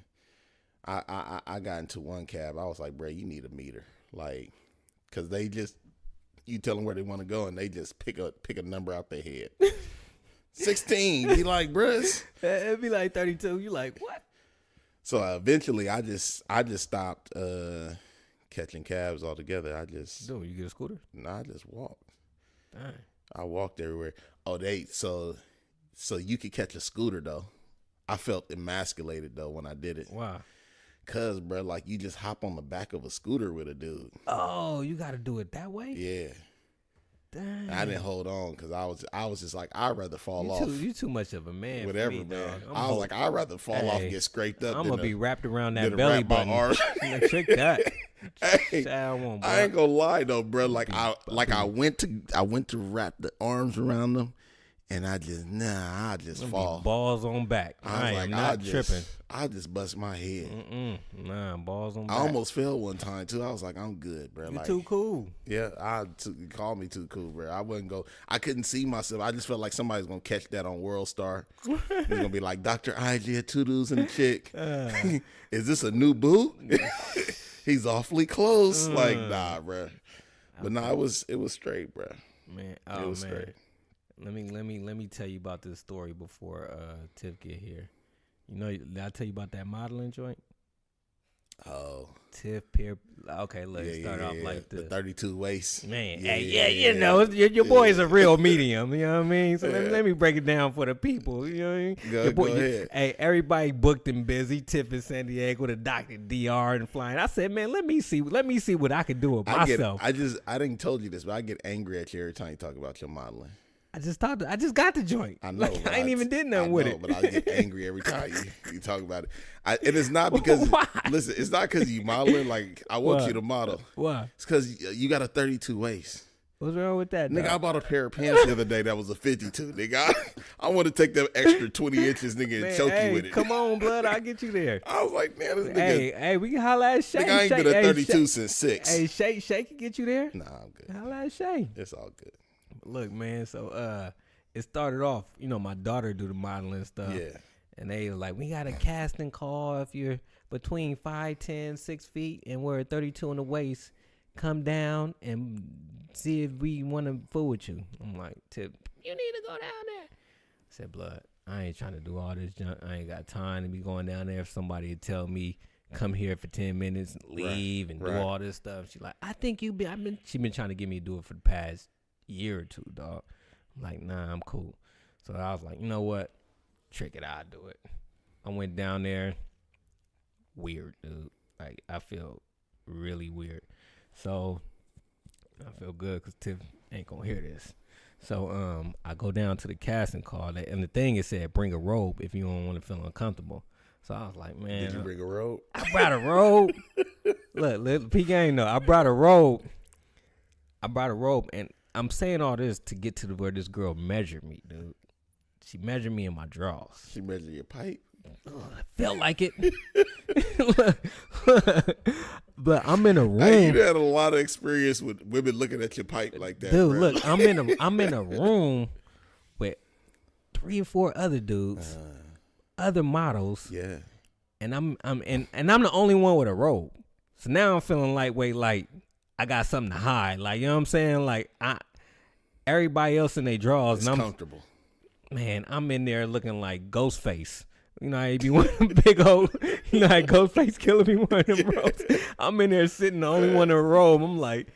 S2: I got into one cab. I was like, bro, you need a meter, like, cause they just, you tell them where they want to go, and they just pick a number out their head. 16. Be like, bruh.
S1: It'd be like 32. You like, what?
S2: So eventually, I just stopped catching cabs altogether.
S1: Dude, you get a scooter?
S2: I just walked.
S1: Dang.
S2: I walked everywhere. Oh, so you could catch a scooter though. I felt emasculated though when I did it.
S1: Wow.
S2: Cause, bro, like you just hop on the back of a scooter with a dude.
S1: Oh, you got to do it that way?
S2: Yeah.
S1: Dang.
S2: I didn't hold on because I was just like, I'd rather fall off.
S1: You too much of a man.
S2: Whatever,
S1: for me,
S2: man.
S1: Dog.
S2: I was like, I'd rather fall off and get scraped up.
S1: I'm gonna be wrapped around that
S2: than
S1: belly
S2: wrap my
S1: button.
S2: arms.
S1: Check that.
S2: Hey,
S1: Child,
S2: I ain't gonna lie though, bro. Like I went to wrap the arms around them, and I just fall.
S1: Balls on back. I am not tripping.
S2: I just bust my head.
S1: Nah, balls on back.
S2: I almost fell one time too. I was like, I'm good, bro.
S1: You
S2: like,
S1: too cool.
S2: Yeah, call me too cool, bro. I wouldn't go. I couldn't see myself. I just felt like somebody's gonna catch that on World Star. It's gonna be like Dr. IG, 2 dudes and a chick. Is this a new boo? He's awfully close. Like, nah, bro. But nah, it was straight, bro.
S1: Man,
S2: it was straight.
S1: Let me tell you about this story before Tiff get here. You know, did I tell you about that modeling joint?
S2: Oh,
S1: Tiff, okay, let's start off like
S2: the 32 waist.
S1: Man, you know, your boy is a real medium. You know what I mean? So let me break it down for the people. You know what I mean?
S2: Go ahead.
S1: Hey, everybody booked and busy. Tiff in San Diego with a doctor DR and flying. I said, man, let me see what I can do with myself.
S2: I didn't told you this, but I get angry at you every time you talk about your modeling.
S1: I just got the joint.
S2: I know.
S1: Like, I ain't even did nothing with it.
S2: But I get angry every time you talk about it. And it's not because
S1: Why?
S2: Listen, it's not because you modeling. Like I want
S1: What?
S2: you to model.
S1: Why?
S2: It's because you got a 32 waist.
S1: What's wrong with that?
S2: Nigga,
S1: dog?
S2: I bought a pair of pants the other day that was a 52. Nigga, I want to take that extra 20 inches, nigga, and choke you with it.
S1: Come on, blood. I'll get you there.
S2: I was like, man, this nigga.
S1: Hey, we can holla at Shay.
S2: Nigga, I ain't been at 32 since 6.
S1: Hey, Shay can get you there.
S2: Nah, I'm good.
S1: Holla at Shay.
S2: It's all good.
S1: Look, man. So, it started off. You know, my daughter do the modeling stuff.
S2: Yeah.
S1: And they were like, we got a casting call if you're between 5'10", 6 feet, and we're 32 in the waist. Come down and see if we want to fool with you. I'm like, Tip, you need to go down there. I said, blood, I ain't trying to do all this junk. I ain't got time to be going down there. If somebody would tell me, come here for 10 minutes, leave, and do all this stuff. She like, I think you be. She been trying to get me to do it for the past year or two, dog. I'm like, nah, I'm cool. So I was like, you know what? Trick it, I'll do it. I went down there. Weird, dude. Like, I feel really weird. So I feel good because Tiff ain't gonna hear this. So I go down to the casting call, and the thing it said, bring a robe if you don't want to feel uncomfortable. So I was like, man.
S2: Did you bring a robe?
S1: I brought a robe. Look, P Gang know. I brought a robe. And I'm saying all this to get to where this girl measured me, dude. She measured me in my drawers.
S2: She measured your pipe?
S1: Felt like it. But I'm in a room.
S2: Hey, you had a lot of experience with women looking at your pipe like that,
S1: dude.
S2: bro.
S1: Look, I'm in a room with 3 or 4 other dudes, other models.
S2: Yeah.
S1: And I'm the only one with a robe. So now I'm feeling lightweight, like I got something to hide. Like, you know what I'm saying? Like everybody else in their drawers.
S2: It's
S1: and
S2: comfortable.
S1: Man, I'm in there looking like Ghostface. You know how he be one of them big old, you know how Ghostface Killer be one of them robes. I'm in there sitting the only one in a robe. I'm like,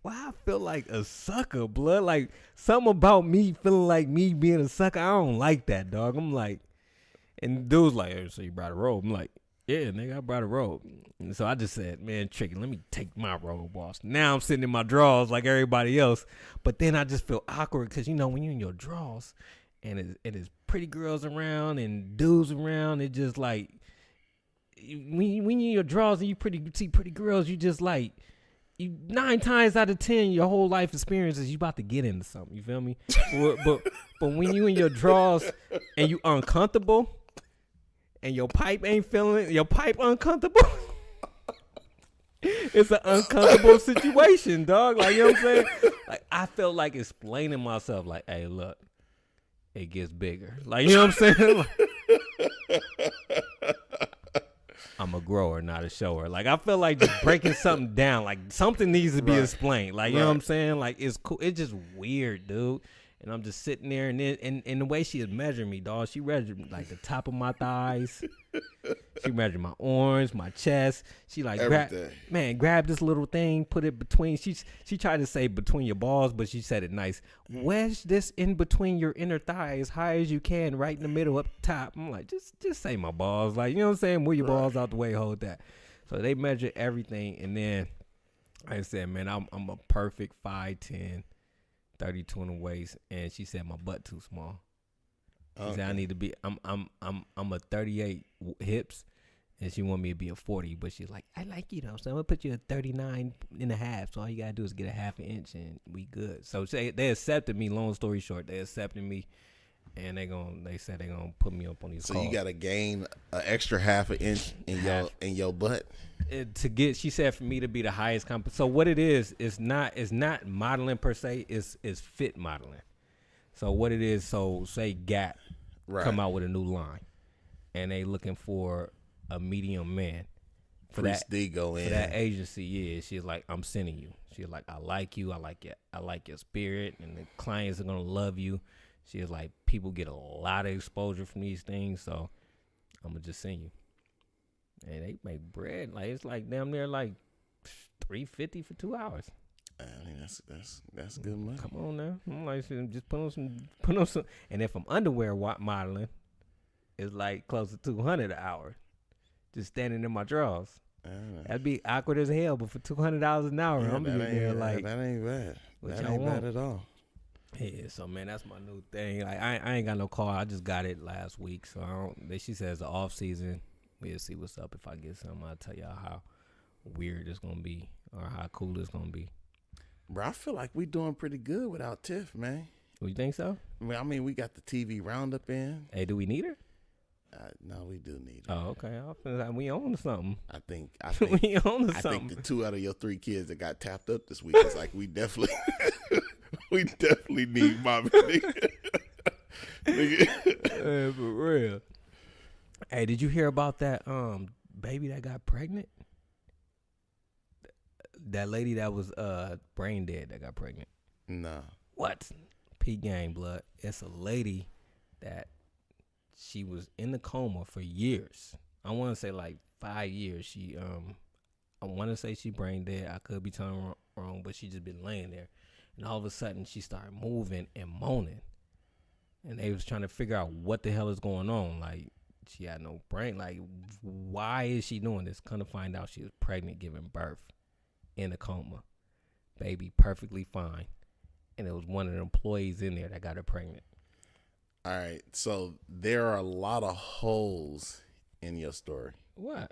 S1: why I feel like a sucker, blood? Like something about me feeling like me being a sucker. I don't like that, dog. I'm like, and dude's like, hey, so you brought a robe? I'm like, yeah, nigga, I brought a robe. And so I just said, man, Tricky, let me take my robe off. Now I'm sitting in my drawers like everybody else. But then I just feel awkward because, you know, when you're in your drawers and it's pretty girls around and dudes around, it just like, when you're in your drawers and you see pretty girls, you just like, 9 times out of 10, your whole life experience is you about to get into something. You feel me? but when you in your drawers and you uncomfortable and your pipe ain't feeling your pipe uncomfortable, it's an uncomfortable situation, dog. Like, you know what I'm saying? Like, I felt like explaining myself, like, hey, look, it gets bigger. Like, you know what I'm saying? Like, I'm a grower, not a shower. Like, I feel like just breaking something down. Like, something needs to be explained. Like, you know what I'm saying? Like, it's cool. It's just weird, dude. And I'm just sitting there, and the way she is measuring me, dog, she measured like the top of my thighs. She measured my arms, my chest. She like, grab this little thing, put it between. She tried to say between your balls, but she said it nice. Wedge this in between your inner thigh as high as you can, right in the middle, up top. I'm like, just say my balls, like, you know what I'm saying? Move your balls out the way, hold that. So they measured everything, and then I said, man, I'm a perfect 5'10". 32 in the waist, and she said my butt too small. She said I need to be. I'm a 38 hips, and she want me to be a 40. But she's like, I like you though, so I'm gonna put you at 39 and a half. So all you gotta do is get a half an inch, and we good. So they accepted me. Long story short, they accepted me, and they said they gonna put me up on these.
S2: So
S1: calls.
S2: you gotta gain an extra half an inch in your butt.
S1: She said for me to be the highest so what it is not modeling per se, is fit modeling. So what it is, so say Gap come out with a new line and they looking for a medium man for that agency. Yeah, she's like, I'm sending you. She's like, I like you, I like your spirit, and the clients are gonna love you. She's like, people get a lot of exposure from these things, so I'm gonna just send you. And they make bread like it's like damn near like $350 for 2 hours.
S2: I mean, that's good money.
S1: Come on now, I'm like, just put on some. And if I'm underwear modeling, it's like close to $200 an hour, just standing in my drawers. That'd be awkward as hell, but for $200 an hour, I'm getting there like
S2: that ain't bad. That
S1: ain't
S2: bad at all.
S1: Yeah, so man, that's my new thing. Like I ain't got no car. I just got it last week, so I don't. She says the off season. We'll see what's up. If I get something, I'll tell y'all how weird it's gonna be or how cool it's gonna be.
S2: Bro, I feel like we doing pretty good without Tiff, man.
S1: You think so?
S2: I mean, we got the TV roundup in.
S1: Hey, do we need her?
S2: No, we do need her.
S1: Oh, okay. We on to something.
S2: I think
S1: we on to something.
S2: I think the 2 out of your 3 kids that got tapped up this week is like we definitely need mommy.
S1: Nigga. For real. Hey, did you hear about that baby that got pregnant? That lady that was brain dead that got pregnant.
S2: No.
S1: What? P game blood. It's a lady that she was in the coma for years. I want to say like 5 years. She I want to say she brain dead. I could be telling wrong, but she just been laying there, and all of a sudden she started moving and moaning, and they was trying to figure out what the hell is going on. Like, she had no brain. Like, why is she doing this? Come to find out, she was pregnant, giving birth in a coma. Baby perfectly fine, and it was one of the employees in there that got her pregnant.
S2: All right, so there are a lot of holes in your story.
S1: What?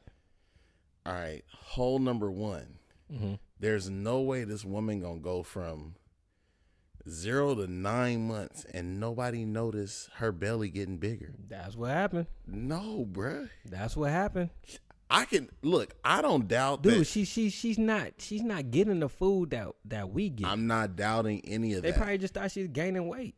S2: All right, hole number one.
S1: Mm-hmm.
S2: There's no way this woman gonna go from 0 to 9 months and nobody noticed her belly getting bigger.
S1: That's what happened.
S2: No, bruh.
S1: That's what happened.
S2: I can look. I don't doubt
S1: Dude,
S2: that.
S1: she's not getting the food that we get.
S2: I'm not doubting any of
S1: They
S2: that.
S1: probably just thought she was gaining weight.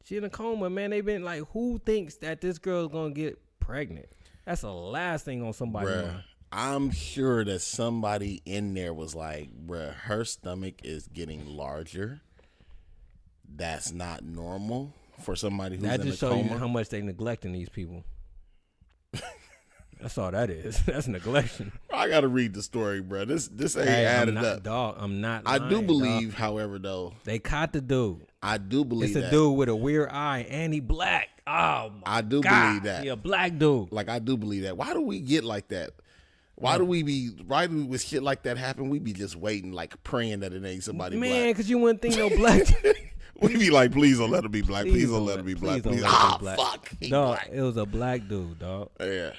S1: She in a coma, man. They been like, who thinks that this girl's gonna get pregnant? That's the last thing on somebody's
S2: Bruh,
S1: mind.
S2: I'm sure that somebody in there was like, bruh, her stomach is getting larger. That's not normal for somebody who's
S1: That
S2: in a
S1: just shows you
S2: coma.
S1: how much they neglecting these people. That's all that is. That's neglection.
S2: I gotta read the story, bruh. This ain't
S1: Hey,
S2: added
S1: I'm not,
S2: up.
S1: dog. I'm not.
S2: I do
S1: lying,
S2: believe,
S1: dog.
S2: however, though,
S1: They caught the dude.
S2: I do believe
S1: It's a
S2: that.
S1: dude with a weird eye, and he black. Oh my
S2: I do
S1: God.
S2: believe that.
S1: He a black dude.
S2: Like, I do believe that. Why do we get like that? Why do when shit like that happen, we be just waiting, like praying that it ain't somebody
S1: Man,
S2: black?
S1: because you wouldn't think no black.
S2: We be like, please don't let her be black. Please don't let her be black.
S1: Please
S2: Please.
S1: don't let her
S2: Ah,
S1: be black.
S2: fuck. He
S1: Dog,
S2: black.
S1: it was a black dude, dog.
S2: Yeah.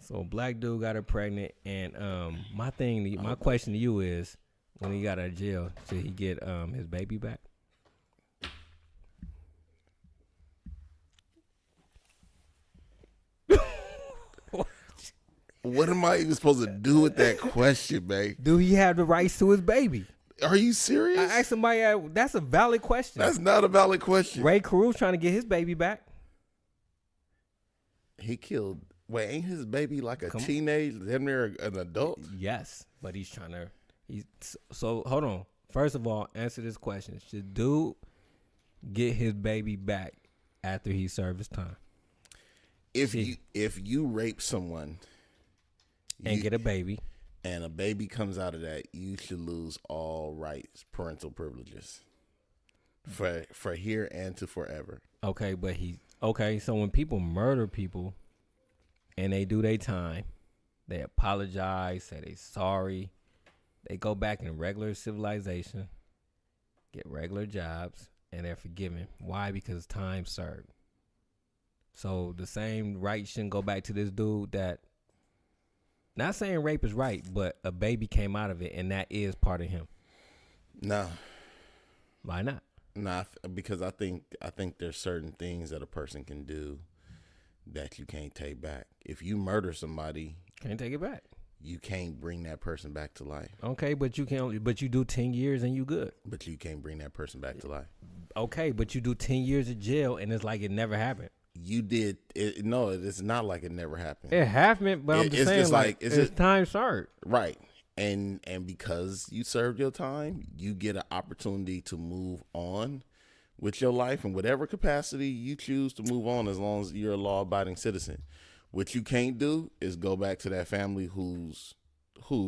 S1: So a black dude got her pregnant, and my question to you is, when he got out of jail, should he get his baby back?
S2: What am I even supposed to do with that question, man?
S1: Do he have the rights to his baby?
S2: Are you
S1: I
S2: serious?
S1: asked somebody. That's a valid question.
S2: That's not a valid question.
S1: Ray Carew trying to get his baby back.
S2: He killed. Wait, ain't his baby like a
S1: Come on.
S2: teenage? Damn near an adult?
S1: Yes, but he's trying to. So hold on. First of all, answer this question: should dude get his baby back after he served his time
S2: If you rape someone
S1: and get a baby?
S2: and a baby comes out of that, you should lose all rights, parental privileges, for here and to forever.
S1: Okay, but so when people murder people and they do their time, they apologize, say they sorry, they go back in regular civilization, get regular jobs, and they're forgiven. Why? Because time served. So the same right shouldn't go back to this dude that, not saying rape is right, but a baby came out of it, and that is part of him.
S2: No,
S1: Why not?
S2: because I think there's certain things that a person can do that you can't take back. If you murder somebody,
S1: Can't take it back.
S2: you can't bring that person back to life.
S1: Okay, but you do 10 years and you good.
S2: But you can't bring that person back to life.
S1: Okay, but you do 10 years of jail and it's like it never happened.
S2: You did it. No, it's not like it never happened.
S1: It happened, but I'm
S2: It's
S1: just saying,
S2: just
S1: like,
S2: it's
S1: it's
S2: just-
S1: time served.
S2: Right. And because you served your time, you get an opportunity to move on with your life in whatever capacity you choose to move on, as long as you're a law-abiding citizen. What you can't do is go back to that family who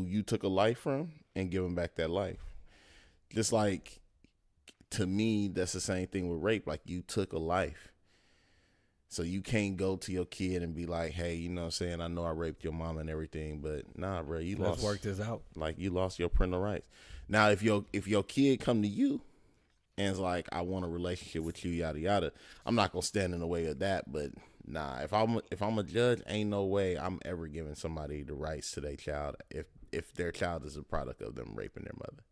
S2: you took a life from and give them back that life. Just like, to me, that's the same thing with rape. Like, you took a life. So you can't go to your kid and be like, hey, you know what I'm saying? I know I raped your mom and everything, but nah, bro, you
S1: Let's
S2: lost.
S1: work this out.
S2: Like, you lost your parental rights. Now, if your kid come to you and is like, I want a relationship with you, yada yada, I'm not gonna stand in the way of that. But nah, if I'm a judge, ain't no way I'm ever giving somebody the rights to their child if their child is a product of them raping their mother.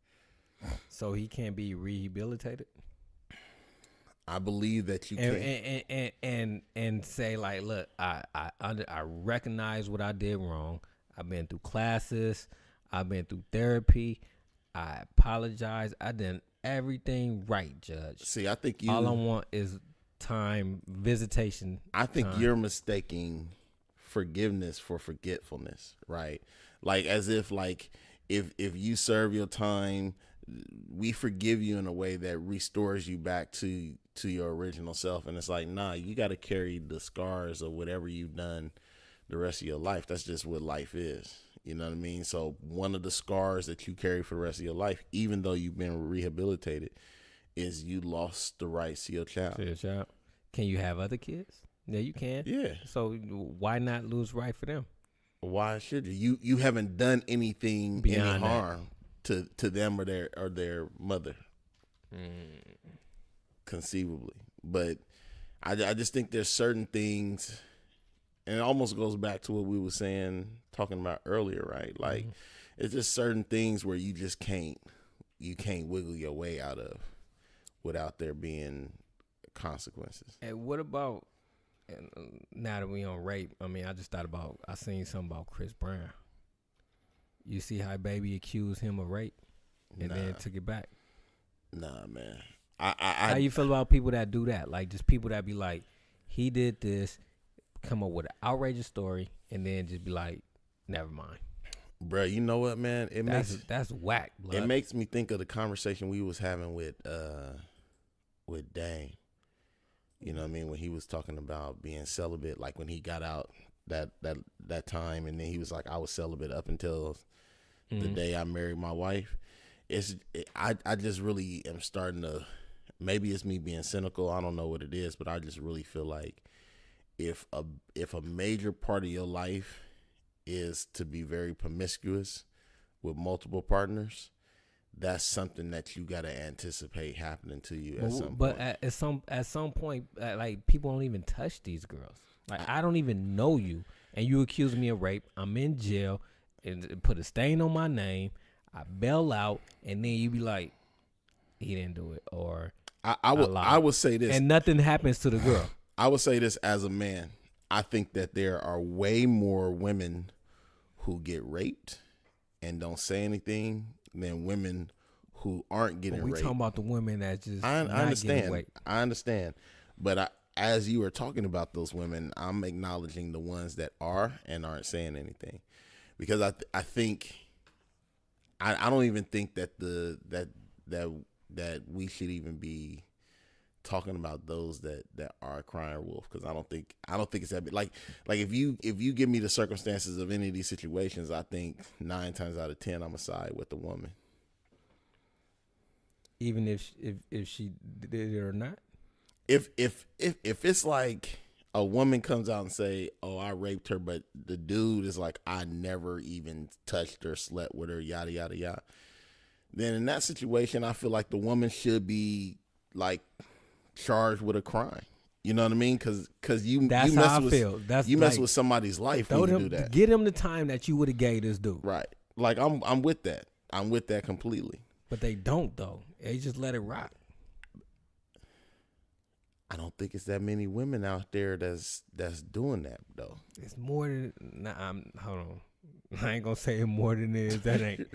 S1: So he can't be rehabilitated?
S2: I believe that you can.
S1: And say, like, look, I recognize what I did wrong. I've been through classes. I've been through therapy. I apologize. I did everything right, Judge.
S2: See, I think
S1: all I want is time, visitation.
S2: I think
S1: time.
S2: you're mistaking forgiveness for forgetfulness, right? Like, as if, like, if you serve your time, we forgive you in a way that restores you back to your original self. And it's like, nah, you got to carry the scars of whatever you've done the rest of your life. That's just what life is. You know what I mean? So one of the scars that you carry for the rest of your life, even though you've been rehabilitated, is you lost the rights to your child.
S1: To your child. Can you have other kids? Yeah, you can.
S2: Yeah.
S1: So why not lose right for them?
S2: Why should you? You haven't done anything,
S1: Beyond
S2: any harm to them or their mother, conceivably. But I just think there's certain things, and it almost goes back to what we were talking about earlier, right? Like it's just certain things where you just can't wiggle your way out of without there being consequences.
S1: And what about, now that we on rape, I mean, I seen something about Chris Brown. You see how Baby accused him of rape and then took it back? Nah,
S2: man.
S1: How you feel about people that do that? Like, just people that be like, he did this, come up with an outrageous story, and then just be like, never mind.
S2: Bro, you know what, man?
S1: That's whack, blood.
S2: It makes me think of the conversation we was having with Dame. You know what I mean? When he was talking about being celibate, like when he got out that time, and then he was like, I was celibate up until the day I married my wife. I just really am starting to, maybe it's me being cynical, I don't know what it is, but I just really feel like if a major part of your life is to be very promiscuous with multiple partners, that's something that you got to anticipate happening to you at some point.
S1: But at some point, like, people don't even touch these girls. Like, I don't even know you, and you accuse me of rape. I'm in jail, and put a stain on my name. I bail out, and then you be like, he didn't do it, or
S2: I would say this,
S1: and nothing happens to the girl.
S2: I would say this as a man. I think that there are way more women who get raped and don't say anything than women who aren't getting raped.
S1: We talking about the women that just
S2: I understand. I understand. But as you were talking about those women, I'm acknowledging the ones that are and aren't saying anything, because I think I don't even think that that we should even be talking about those that are crying wolf, because I don't think it's that big. Like if you give me the circumstances of any of these situations, I think 9 times out of 10 I'm gonna side with the woman,
S1: even if she did it or not.
S2: If it's like a woman comes out and say, "Oh, I raped her," but the dude is like, "I never even touched her, slept with her, yada yada yada," then in that situation, I feel like the woman should be like charged with a crime. You know what I mean? Because you
S1: mess
S2: with somebody's life when you do that.
S1: Get him the time that you would have gave this dude.
S2: Right. Like I'm with that. I'm with that completely.
S1: But they don't though. They just let it rock.
S2: I don't think it's that many women out there that's doing that though.
S1: It's more than hold on. I ain't gonna say more than it is. That ain't.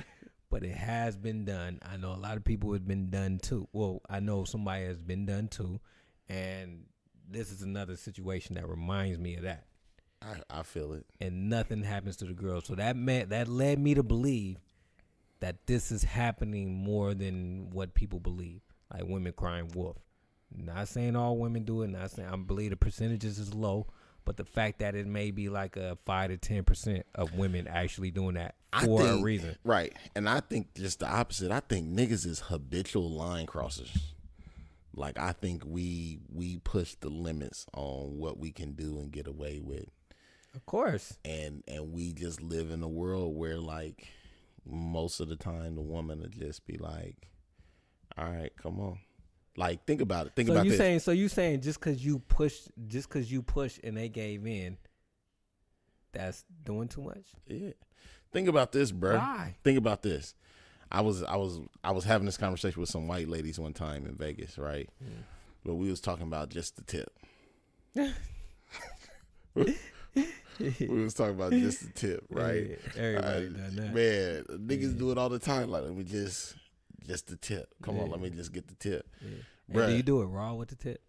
S1: But it has been done. I know a lot of people have been done too. Well, I know somebody has been done too, and this is another situation that reminds me of that.
S2: I feel it.
S1: And nothing happens to the girl. So that led me to believe that this is happening more than what people believe. Like women crying wolf. Not saying all women do it. Not saying I believe the percentages is low, but the fact that it may be like a 5 to 10% of women actually doing that for a reason.
S2: Right. And I think just the opposite. I think niggas is habitual line crossers. Like, I think we push the limits on what we can do and get away with.
S1: Of course.
S2: And we just live in a world where, like, most of the time the woman would just be like, all right, come on. Like, think about it.
S1: So you saying just because you pushed and they gave in, that's doing too much?
S2: Yeah. Think about this, bro.
S1: Why?
S2: Think about this. I was having this conversation with some white ladies one time in Vegas, right? But we was talking about just the tip. We was talking about just the tip, right?
S1: Yeah, everybody done that.
S2: Man, niggas do it all the time. Like, let me just the tip. Come on, let me just get the tip.
S1: Yeah. And do you do it raw with the tip?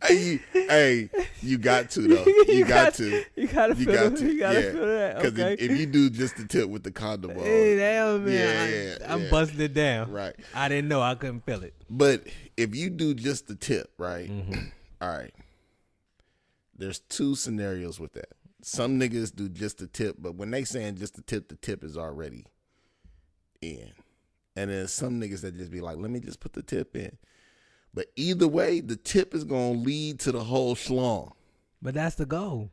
S2: Hey, you got to though. You got to.
S1: You gotta feel that.
S2: Because
S1: Okay.
S2: if you do just the tip with the condom on,
S1: Hey, damn, man. I'm
S2: yeah.
S1: busting it down.
S2: Right.
S1: I didn't know. I couldn't feel it.
S2: But if you do just the tip, right?
S1: Mm-hmm.
S2: All right. There's two scenarios with that. Some niggas do just the tip, but when they saying just the tip is already in. And then some niggas that just be like, let me just put the tip in. But either way, the tip is going to lead to the whole schlong.
S1: But that's the goal.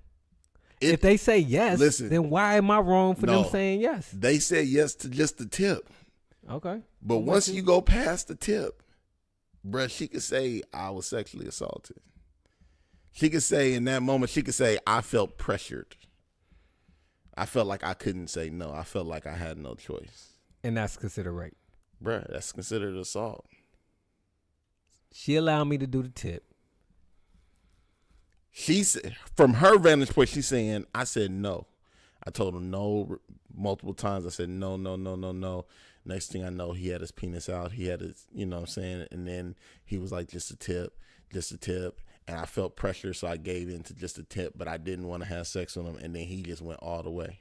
S1: If they say yes, then why am I wrong for them saying yes?
S2: They said yes to just the tip.
S1: Okay.
S2: But once you go past the tip, bruh, she could say, I was sexually assaulted. She could say in that moment, she could say, I felt pressured. I felt like I couldn't say no. I felt like I had no choice.
S1: And that's considered rape.
S2: Bruh, that's considered assault.
S1: She allowed me to do the tip.
S2: She said, from her vantage point, she's saying, I said no. I told him no multiple times. I said no. Next thing I know, he had his penis out. He had his, you know what I'm saying? And then he was like, just a tip. And I felt pressure, so I gave in to just a tip, but I didn't want to have sex with him. And then he just went all the way.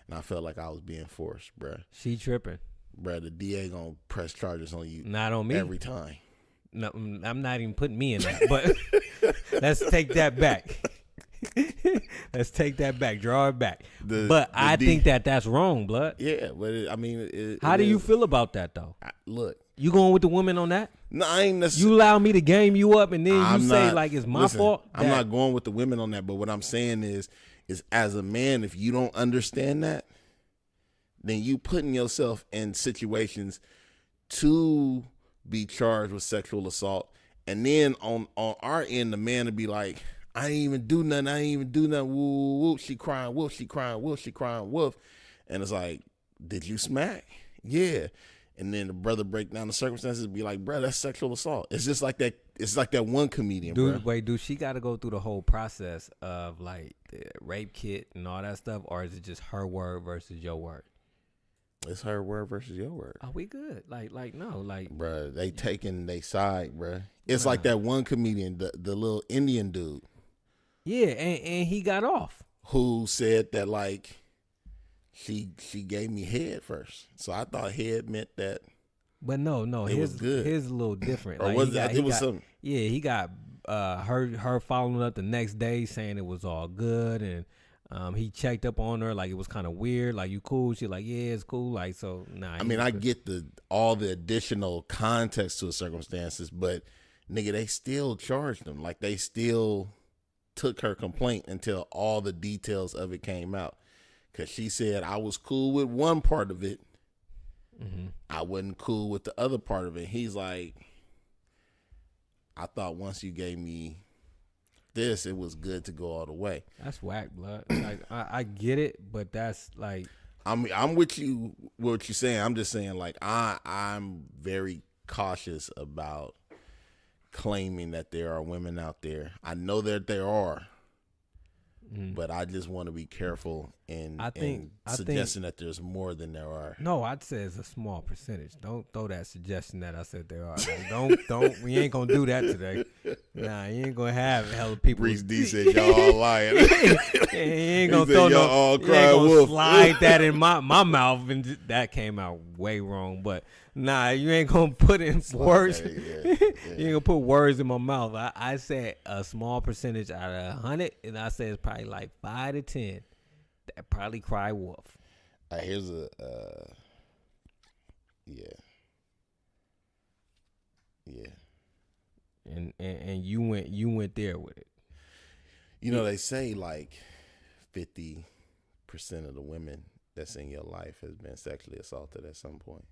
S2: And I felt like I was being forced, bruh.
S1: She tripping.
S2: Bruh, the DA gonna press charges on you.
S1: Not on me.
S2: Every time.
S1: No, I'm not even putting me in that. But let's take that back. Let's take that back. Draw it back. I think that's wrong, blood.
S2: Yeah, but
S1: how do you feel about that, though?
S2: Look.
S1: You going with the women on that?
S2: No, I ain't necessarily.
S1: You allow me to game you up and then say like it's my fault?
S2: I'm not going with the women on that, but what I'm saying is as a man, if you don't understand that, then you putting yourself in situations to be charged with sexual assault. And then on our end, the man would be like, I ain't even do nothing. Woo, woo. She crying wolf. And it's like, did you smack? Yeah. And then the brother break down the circumstances and be like, bro, that's sexual assault. It's just like that. It's like that one comedian, bro.
S1: Wait, do she got to go through the whole process of like the rape kit and all that stuff? Or is it just her word versus your word?
S2: It's her word versus your word.
S1: Are we good? No.
S2: Bruh, they taking they side, bruh. It's like that one comedian, the little Indian dude.
S1: Yeah, and he got off.
S2: Who said that, like, she gave me head first. So I thought head meant that.
S1: But no,
S2: it was good.
S1: His a little different.
S2: Or was it? It was something.
S1: Yeah, he got her following up the next day saying it was all good, and he checked up on her like it was kind of weird. Like, you cool? She like, yeah, it's cool. Like, so nah.
S2: I get all the additional context to the circumstances, but nigga, they still charged him. Like, they still took her complaint until all the details of it came out. Cause she said, I was cool with one part of it. Mm-hmm. I wasn't cool with the other part of it. He's like, I thought once you gave me this, it was good to go all the way.
S1: That's whack, blood. Like, I get it, but that's like,
S2: I'm with you. What you're saying? I'm just saying, like, I'm very cautious about claiming that there are women out there. I know that there are, but I just want to be careful in suggesting that there's more than there are.
S1: No, I'd say it's a small percentage. Don't throw that suggestion that I said there are. Like, don't. We ain't gonna do that today. Nah, you ain't gonna have hella people.
S2: Reese D said y'all all lying.
S1: You ain't gonna throw no. You ain't gonna slide that in my mouth, and that came out way wrong. But nah, you ain't gonna put in words. You ain't gonna put words in my mouth. I said a small percentage out of 100, and I said it's probably like 5 to 10 that probably cry wolf.
S2: Here's a
S1: And you went there with it.
S2: You know, they say like 50% of the women that's in your life has been sexually assaulted at some point.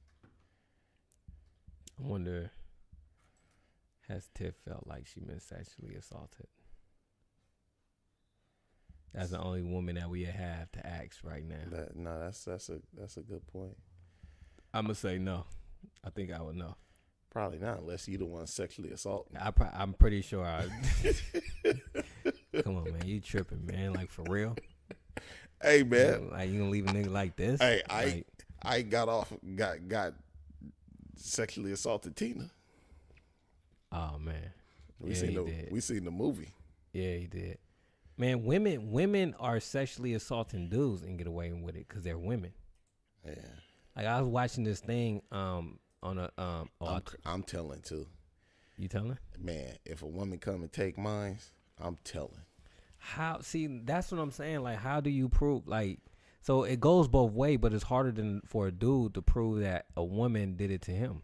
S1: I wonder, has Tiff felt like she been sexually assaulted? That's the only woman that we have to ask right now.
S2: That's a good point.
S1: I'm gonna say no. I think I would know.
S2: Probably not, unless you the one sexually assaulting.
S1: I'm pretty sure I. Come on, man, you tripping, man? Like, for real?
S2: Hey, man,
S1: you gonna leave a nigga like this?
S2: Hey, I got sexually assaulted Tina.
S1: Oh man,
S2: We seen the movie.
S1: Yeah, he did. Man, women are sexually assaulting dudes and get away with it because they're women.
S2: Yeah.
S1: Like I was watching this thing on a
S2: I'm telling too.
S1: You telling?
S2: Man, if a woman come and take mine, I'm telling.
S1: How? See, that's what I'm saying. Like, how do you prove? Like, so it goes both ways, but it's harder than for a dude to prove that a woman did it to him.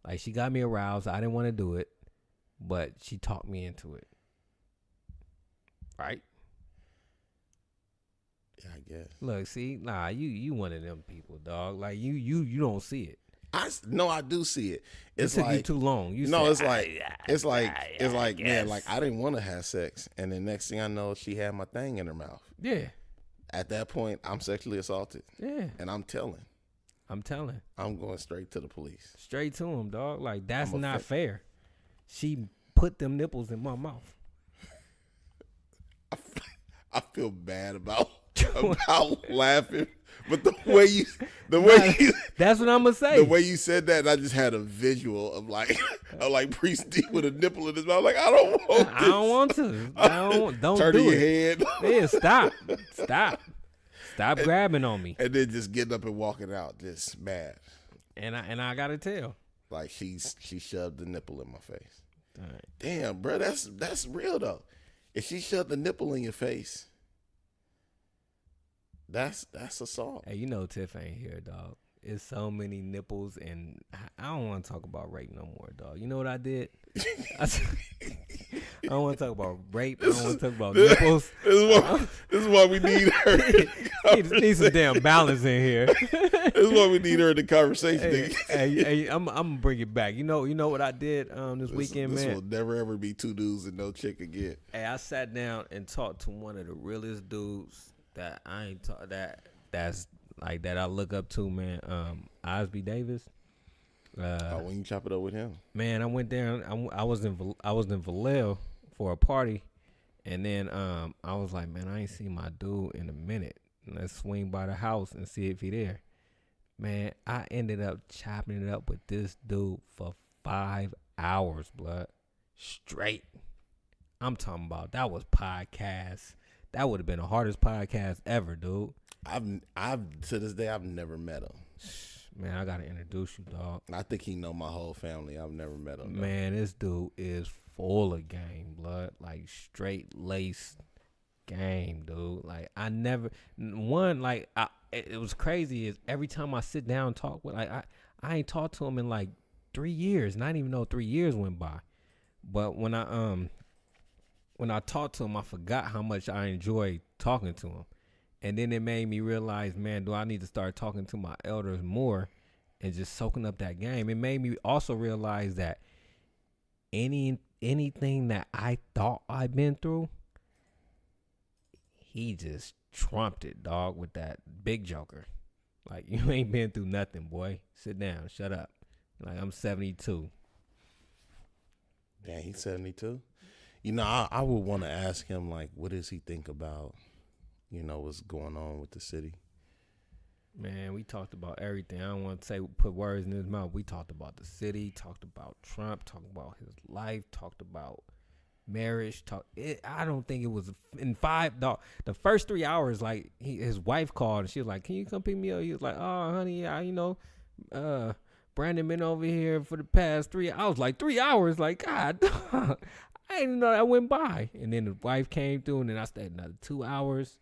S1: Like, she got me aroused. I didn't want to do it, but she talked me into it. Right?
S2: Yeah, I guess.
S1: Look, see, you one of them people, dog. Like you don't see it.
S2: I do see it.
S1: It took you too long.
S2: It's like, man, like I didn't want to have sex, and the next thing I know, she had my thing in her mouth.
S1: Yeah.
S2: At that point, I'm sexually assaulted.
S1: Yeah.
S2: And I'm telling.
S1: I'm
S2: going straight to the police.
S1: Straight to him, dog. Like that's not fair. She put them nipples in my mouth.
S2: I feel bad about laughing, but the way you
S1: that's what I'm gonna say.
S2: The way you said that, I just had a visual of like Priest D with a nipple in his mouth. Like I don't want to. Don't
S1: turn
S2: do
S1: your
S2: head.
S1: Yeah, stop grabbing on me.
S2: And then just getting up and walking out, just mad.
S1: And I gotta tell,
S2: like she shoved the nipple in my face.
S1: All right.
S2: Damn, bro, that's real though. If she shoved the nipple in your face, that's assault.
S1: Hey, you know Tiff ain't here, dog. It's so many nipples, and I don't want to talk about rape no more, dog. You know what I did? I don't want to talk about rape. I don't want to talk about nipples.
S2: This is why we need her.
S1: Need some damn balance in here.
S2: This is why we need her in the conversation.
S1: Hey, I'm gonna bring it back. You know what I did this weekend, man.
S2: This will never ever be two dudes and no chick again.
S1: Hey, I sat down and talked to one of the realest dudes that I look up to, man. Osby Davis.
S2: When you chop it up with him,
S1: man, I went there. I was in Vallejo for a party, and then I was like, man, I ain't seen my dude in a minute. Let's swing by the house and see if he there. Man, I ended up chopping it up with this dude for 5 hours, blood, straight. I'm talking about that was podcast. That would have been the hardest podcast ever, dude.
S2: I've to this day I've never met him.
S1: Man, I gotta introduce you, dog.
S2: I think he know my whole family. I've never met him.
S1: Man, this dude is full of game, blood. Like straight laced game, dude. Like I never it was crazy is every time I sit down and talk with I ain't talked to him in like 3 years, and I didn't even know 3 years went by. But when I talked to him, I forgot how much I enjoyed talking to him. And then it made me realize, man, do I need to start talking to my elders more and just soaking up that game? It made me also realize that anything that I thought I'd been through, he just trumped it, dog, with that big joker. Like, you ain't been through nothing, boy. Sit down. Shut up. Like, I'm 72.
S2: Damn, he's 72? You know, I would want to ask him, like, what does he think about, you know, what's going on with the city?
S1: Man, we talked about everything. I don't want to put words in his mouth. We talked about the city, talked about Trump, talked about his life, talked about marriage. I don't think it was in the first 3 hours. Like his wife called and she was like, "Can you come pick me up?" He was like, "Oh, honey, Brandon been over here for the past 3." I was like, 3 hours. Like, God, I didn't know that went by. And then his wife came through, and then I stayed another 2 hours.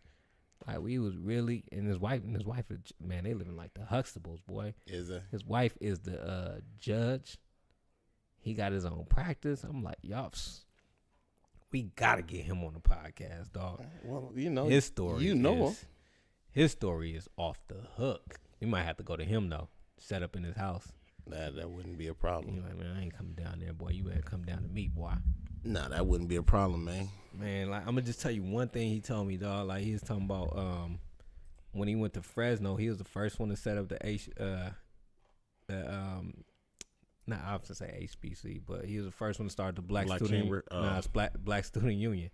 S1: Like, we was really, and his wife, man, they living like the Huxtables, boy.
S2: Is it?
S1: His wife is the judge. He got his own practice. I'm like, y'all, we gotta get him on the podcast, dog.
S2: Well, you know,
S1: his story.
S2: him.
S1: His story is off the hook. You might have to go to him though. Set up in his house.
S2: That wouldn't be a problem.
S1: You're like, man, I ain't coming down there, boy. You better come down to me, boy.
S2: Nah, that wouldn't be a problem, man.
S1: Man, like, I'm gonna just tell you one thing he told me, dog. Like, he was talking about when he went to Fresno, he was the first one to set up not I was to say HBC, but he was the first one to start the Black Student Union.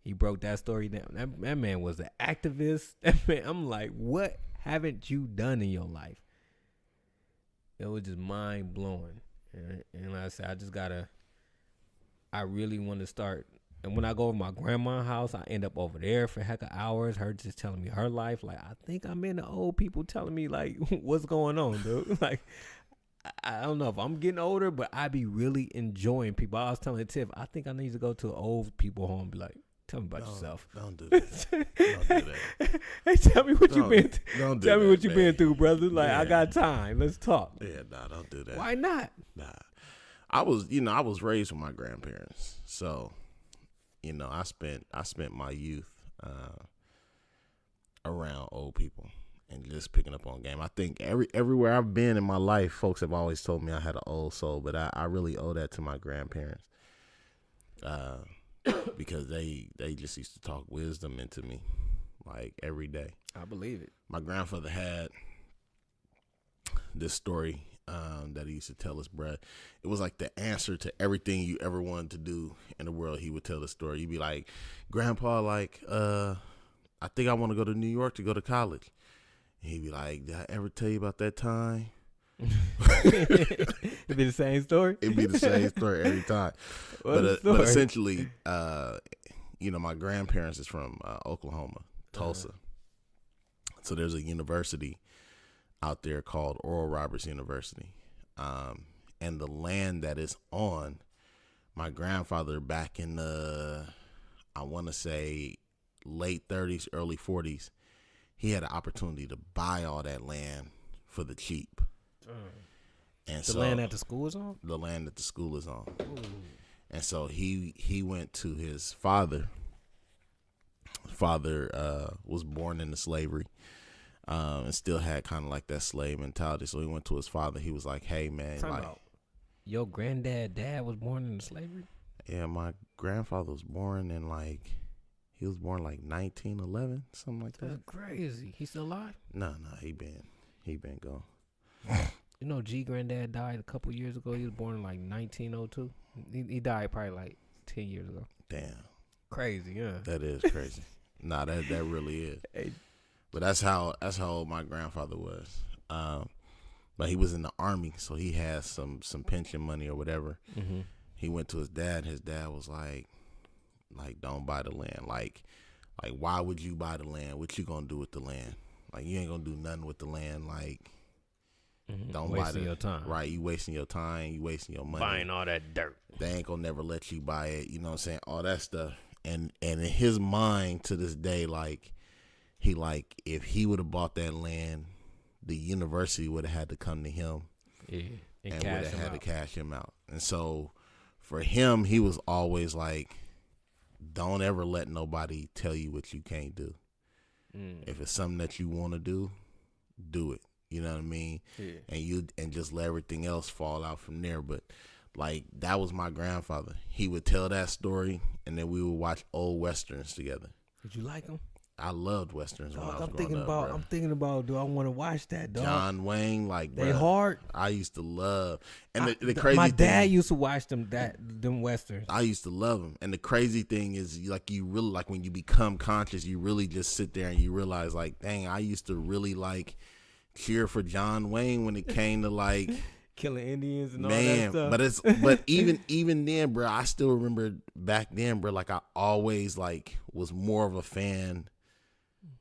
S1: He broke that story down. That man was an activist. I'm like, what haven't you done in your life? It was just mind blowing. And like I said, I just gotta I really want to start. And when I go over my grandma's house, I end up over there for heck of hours. Her just telling me her life. Like, I think I'm in the old people telling me, like, what's going on, dude? Like, I don't know if I'm getting older, but I be really enjoying people. I was telling Tiff, I think I need to go to an old people home and be like, tell me about yourself.
S2: Don't do that. Don't do that.
S1: Hey, tell me what you been
S2: Don't do
S1: tell me
S2: that,
S1: what you
S2: man.
S1: been through, brother. Like, I
S2: Yeah.
S1: got time. Let's talk.
S2: Yeah, nah, don't do that.
S1: Why not?
S2: Nah. I was raised with my grandparents. So, I spent my youth around old people and just picking up on game. I think everywhere I've been in my life, folks have always told me I had an old soul, but I really owe that to my grandparents. Because they just used to talk wisdom into me like every day.
S1: I believe it.
S2: My grandfather had this story that he used to tell us, bruh. It was like the answer to everything you ever wanted to do in the world. He would tell the story. You'd be like, Grandpa, like, I think I want to go to New York to go to college. And he'd be like, did I ever tell you about that time?
S1: It'd be the same story.
S2: It'd be the same story every time. But essentially, my grandparents is from Oklahoma, Tulsa. So there's a university out there called Oral Roberts University. And the land that is on, my grandfather back in the, I want to say, late 30s, early 40s, he had an opportunity to buy all that land for the cheap. And
S1: the land that the school is on?
S2: The land that the school is on.
S1: Ooh.
S2: And so he went to his father. Father was born into slavery and still had kind of like that slave mentality. So he went to his father. He was like, hey, man.
S1: Your dad was born into slavery?
S2: Yeah, my grandfather was born in he was born 1911, something like that.
S1: That's crazy. He still alive?
S2: No, he been gone.
S1: You know, Granddad died a couple years ago. He was born in 1902. He died probably 10 years ago.
S2: Damn.
S1: Crazy, yeah.
S2: That is crazy. Nah, that really is.
S1: Hey.
S2: But that's how old my grandfather was. But he was in the army, so he had some pension money or whatever.
S1: Mm-hmm.
S2: He went to his dad. His dad was like, don't buy the land. Like, why would you buy the land? What you gonna do with the land? Like, you ain't gonna do nothing with the land. Like, don't
S1: wasting
S2: buy
S1: your time.
S2: Right, you wasting your time. You wasting your money.
S1: Buying all that dirt.
S2: They ain't gonna never let you buy it. You know what I'm saying? All that stuff. And in his mind to this day, if he would have bought that land, the university would have had to come to him.
S1: Yeah.
S2: And would have had to cash him out. And so for him, he was always like, don't ever let nobody tell you what you can't do. If it's something that you want to do it. You know what I mean? Yeah. And just let everything else fall out from there. But that was my grandfather. He would tell that story, and then we would watch old westerns together.
S1: Did you like them?
S2: I loved westerns when I was
S1: I'm thinking
S2: growing
S1: about.
S2: up,
S1: I'm thinking about. Do I want to watch that? Dog?
S2: John Wayne,
S1: they hard.
S2: I used to love, and the crazy.
S1: My
S2: thing,
S1: dad used to watch them westerns.
S2: I used to love them, and the crazy thing is, you really when you become conscious, you really just sit there and you realize, dang, I used to really cheer for John Wayne when it came to
S1: killing Indians and all that stuff.
S2: But even then, bro, I still remember back then, bro. I always was more of a fan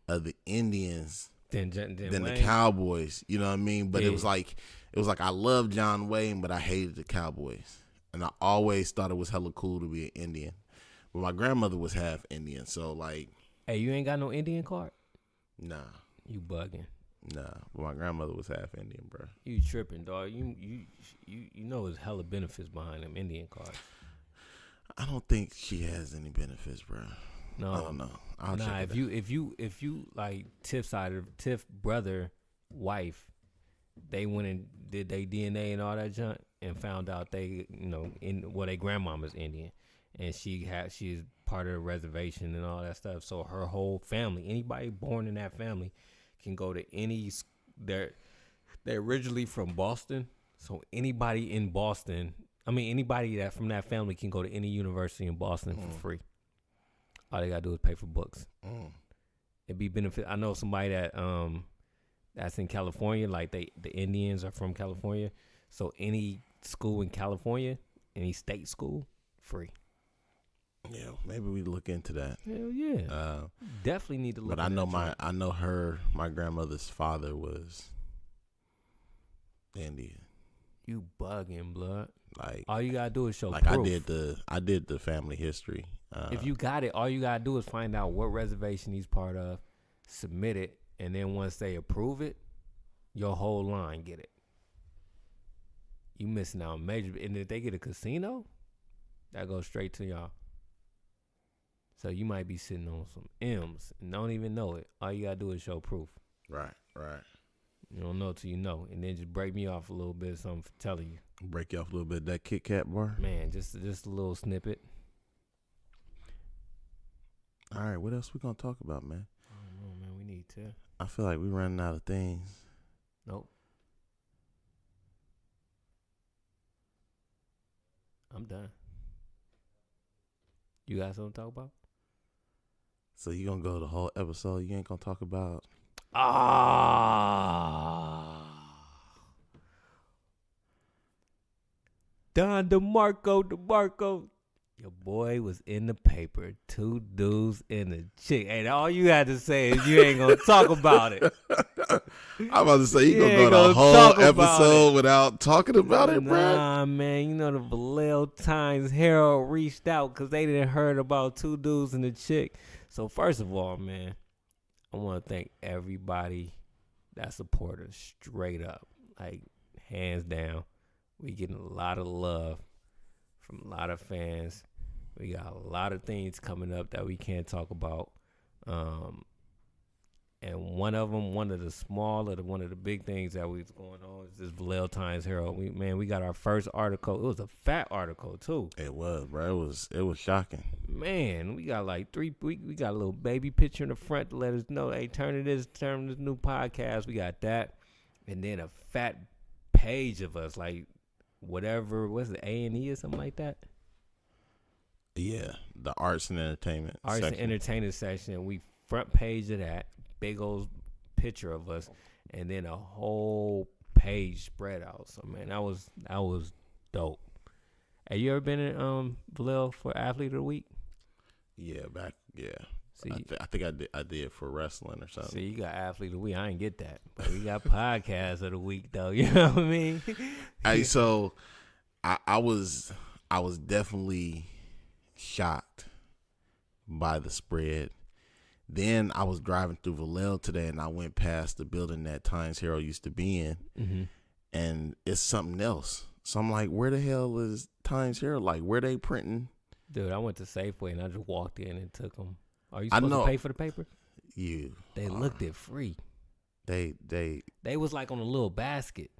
S2: of the Indians than the Cowboys. You know what I mean? But it was like I loved John Wayne, but I hated the Cowboys, and I always thought it was hella cool to be an Indian. But my grandmother was half Indian, so
S1: hey, you ain't got no Indian card?
S2: Nah,
S1: you bugging.
S2: Nah, but my grandmother was half Indian, bro.
S1: You tripping, dog. You know there's hella benefits behind them Indian cards.
S2: I don't think she has any benefits, bro.
S1: No,
S2: I don't know.
S1: If you like Tiff's side of Tiff brother, wife, they went and did their DNA and all that junk and found out they their grandmama's Indian, and she's part of the reservation and all that stuff. So her whole family, anybody born in that family, can go to any. They're originally from Boston, so anybody in Boston, anybody that from that family can go to any university in Boston for free. All they gotta do is pay for books. It'd be benefit. I know somebody that that's in California, the Indians are from California, so any school in California, any state school, free.
S2: Yeah, maybe we look into that.
S1: Hell yeah. Definitely need to look.
S2: But I know my grandmother's father was Indian.
S1: You bugging, blood.
S2: Like
S1: all you gotta do is show
S2: like
S1: proof.
S2: I did the family history.
S1: If you got it, all you gotta do is find out what reservation he's part of, submit it, and then once they approve it, your whole line get it. You missing out major. And if they get a casino, that goes straight to y'all. So you might be sitting on some M's and don't even know it. All you gotta do is show proof.
S2: Right.
S1: You don't know till you know, and then just break me off a little bit of something for telling you.
S2: Break you off a little bit. That Kit Kat bar.
S1: Man, just a little snippet.
S2: All right, what else we gonna talk about, man?
S1: I don't know, man. We need to.
S2: I feel like we running out of things.
S1: Nope. I'm done. You got something to talk about?
S2: So you gonna go the whole episode? You ain't gonna talk about?
S1: Don DeMarco. Your boy was in the paper. 2 dudes and a chick. Hey, all you had to say is you ain't gonna talk about it.
S2: I'm about to say you gonna go the whole episode without talking about it, bro.
S1: Nah, man. You know the Vallejo Times Herald reached out because they didn't heard about 2 dudes and a chick. So first of all, man, I want to thank everybody that supported us straight up, like hands down. We getting a lot of love from a lot of fans. We got a lot of things coming up that we can't talk about. And one of the big things that was going on is this Vallejo Times Herald. We got our first article. It was a fat article too.
S2: It was, bro. It was shocking.
S1: Man, we got like 3. We got a little baby picture in the front to let us know, hey, turn this new podcast. We got that, and then a fat page of us, like whatever, what's it, A&E or something like that?
S2: Yeah, the arts and entertainment
S1: section. We front page of that, big old picture of us, and then a whole page spread out. So man, that was dope. Have you ever been in Vallejo for Athlete of the Week?
S2: Yeah, yeah.
S1: See,
S2: I think I did for wrestling or something.
S1: See, you got Athlete of the Week. I didn't get that, but we got Podcast of the Week though. You know what I mean?
S2: Hey, so I was definitely shocked by the spread. Then I was driving through Vallejo today, and I went past the building that Times Herald used to be in, and it's something else. So I'm like, where the hell is Times Herald? Like, where they printing?
S1: Dude, I went to Safeway and I just walked in and took them. Are you supposed to pay for the paper? They looked it free. They was like on a little basket.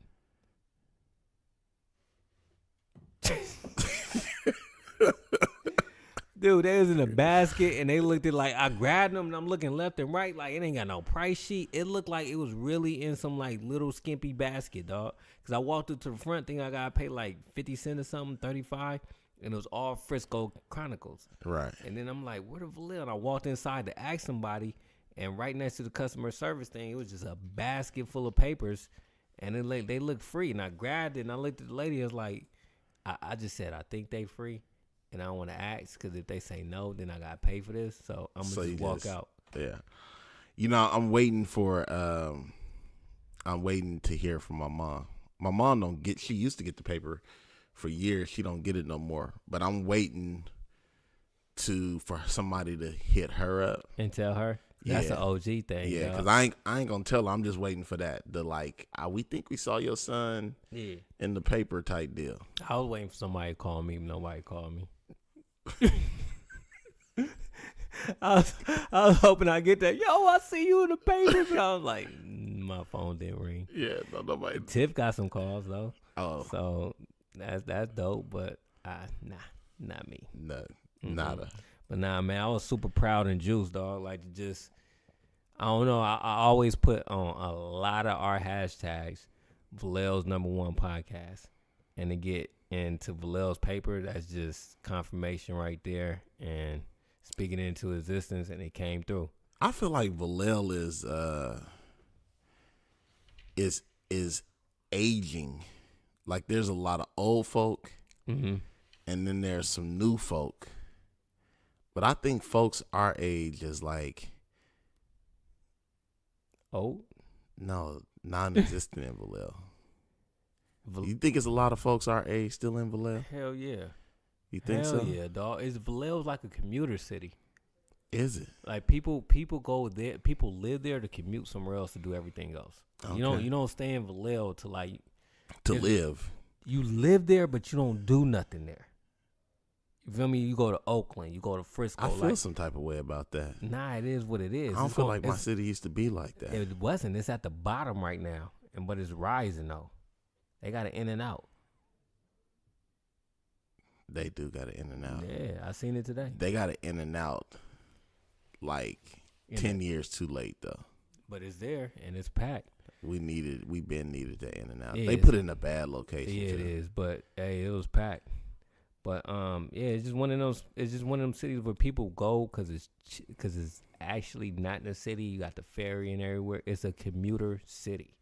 S1: Dude, they was in a basket and they looked at like, I grabbed them and I'm looking left and right like it ain't got no price sheet. It looked like it was really in some like little skimpy basket, dog. Cause I walked up to the front, think I gotta pay like 50 cents or something, 35, and it was all Frisco Chronicles.
S2: Right.
S1: And then I'm like, where the Vallejo? And I walked inside to ask somebody, and right next to the customer service thing, it was just a basket full of papers, and they looked free. And I grabbed it and I looked at the lady. I was like, I just said, I think they free. And I don't want to ask because if they say no, then I got to pay for this. So I'm going to just walk out.
S2: Yeah. You know, I'm waiting to hear from my mom. My mom she used to get the paper for years. She don't get it no more. But I'm waiting for somebody to hit her up.
S1: And tell her? That's an OG thing.
S2: Yeah, because I ain't going to tell her. I'm just waiting for that. The like, we think we saw your son in the paper type deal.
S1: I was waiting for somebody to call me, but nobody called me. I was hoping I get that. Yo, I see you in the paper. But I was like, my phone didn't ring.
S2: Yeah, nobody.
S1: Tiff got some calls though.
S2: Oh,
S1: so that's dope. But not me.
S2: Nada.
S1: But nah, man, I was super proud and juiced, dog. Like to just, I don't know. I always put on a lot of our hashtags, Vallejo's #1 podcast, and to get into Vallejo's paper, that's just confirmation right there and speaking it into existence, and it came through.
S2: I feel like Vallejo is aging. Like there's a lot of old folk, and then there's some new folk. But I think folks our age is like,
S1: Oh,
S2: no, non-existent in Vallejo. You think it's a lot of folks our age still in Vallejo?
S1: hell yeah.
S2: You think
S1: Hell
S2: so?
S1: yeah, dog. Vallejo's like a commuter city.
S2: Is it?
S1: Like people go there. People live there to commute somewhere else to do everything else.
S2: Okay.
S1: You don't stay in Vallejo to like
S2: To live.
S1: You live there, but you don't do nothing there. You feel me? You go to Oakland, you go to Frisco.
S2: I feel some type of way about that.
S1: Nah, it is what it is.
S2: I don't feel like my city used to be like that.
S1: It wasn't. It's at the bottom right now, but it's rising though. They got it in and out.
S2: They do got it in and out.
S1: Yeah, I seen it today.
S2: They got it in and out like 10 years too late though.
S1: But it's there and it's packed.
S2: We been needed that in and out.
S1: Yeah,
S2: they put it in a bad location.
S1: Yeah,
S2: too.
S1: it is. But hey, it was packed. But yeah, it's just one of those. It's just one of them cities where people go because it's actually not in the city. You got the ferry and everywhere. It's a commuter city,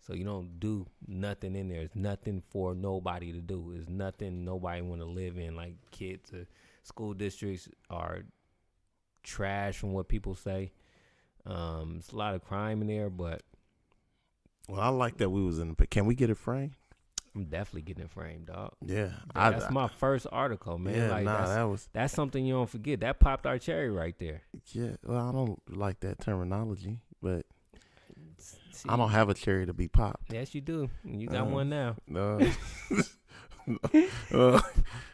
S1: so you don't do nothing in there. It's nothing for nobody to do. It's nothing nobody want to live in. Like kids, school districts are trash from what people say. It's a lot of crime in there, but
S2: well, I like that we was in. Can we get it framed?
S1: I'm definitely getting it framed, dog.
S2: Yeah,
S1: that's my first article, man.
S2: Yeah,
S1: like, that's something you don't forget. That popped our cherry right there.
S2: Yeah, well, I don't like that terminology, but
S1: See,
S2: I don't have a cherry to be popped.
S1: Yes, you do. You got one now.
S2: No.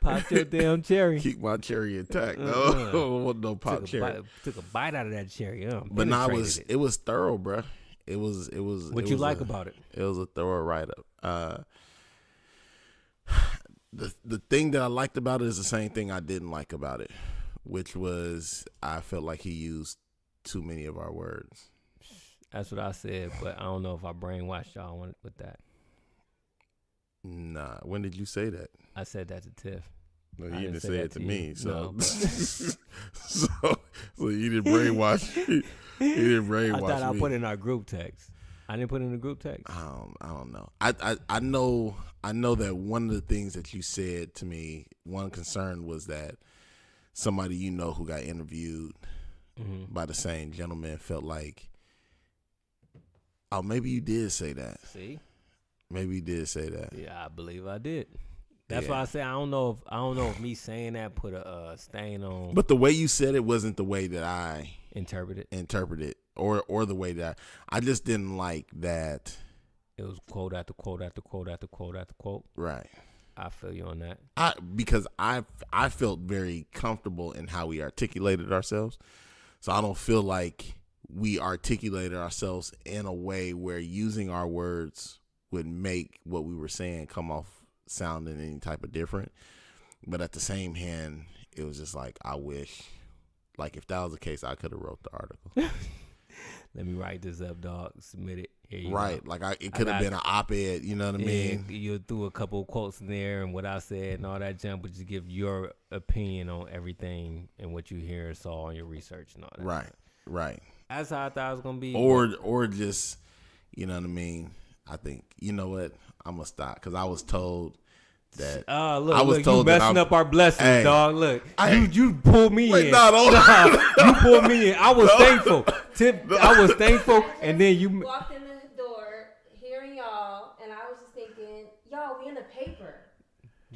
S1: Pop your damn cherry.
S2: Keep my cherry intact. No, I don't want no pop cherry.
S1: Took a bite out of that cherry.
S2: But no, it was thorough, bro. It was.
S1: What you like about it?
S2: It was a thorough write up. The thing that I liked about it is the same thing I didn't like about it, which was I felt like he used too many of our words.
S1: That's what I said, but I don't know if I brainwashed y'all with that.
S2: Nah, when did you say that?
S1: I said that to Tiff.
S2: No, you didn't say it to me. So,
S1: No.
S2: so you didn't brainwash. You didn't brainwash me.
S1: I thought I put it in our group text. I didn't put it in the group text.
S2: I don't know. I know that one of the things that you said to me, one concern was that somebody who got interviewed by the same gentleman felt like, oh, maybe you did say that.
S1: See,
S2: maybe you did say that.
S1: Yeah, I believe I did. That's why I say I don't know if me saying that put a stain on.
S2: But the way you said it wasn't the way that I
S1: interpreted,
S2: or the way that I just didn't like that.
S1: It was quote after quote after quote after quote after quote.
S2: Right.
S1: I feel you on that.
S2: Because I felt very comfortable in how we articulated ourselves. So I don't feel like we articulated ourselves in a way where using our words would make what we were saying come off sounding any type of different. But at the same hand, it was just like, I wish, like if that was the case, I could have wrote the article.
S1: Let me write this up, dog. Submit it.
S2: Right. Like it could have been an op-ed, you know what I mean?
S1: You threw a couple of quotes in there and what I said and all that junk, but just give your opinion on everything and what you hear and saw on your research and all that.
S2: Right.
S1: That's how I thought it was gonna be.
S2: Or just, you know what I mean? I think, you know what? I'm gonna stop because I was told that.
S1: Look, you messing up our blessings, dog. Look, you pulled me in.
S2: You
S1: pulled me in. I was thankful. I was thankful, and then you
S3: walked in the door, hearing y'all, and I was just thinking, y'all, we in the paper.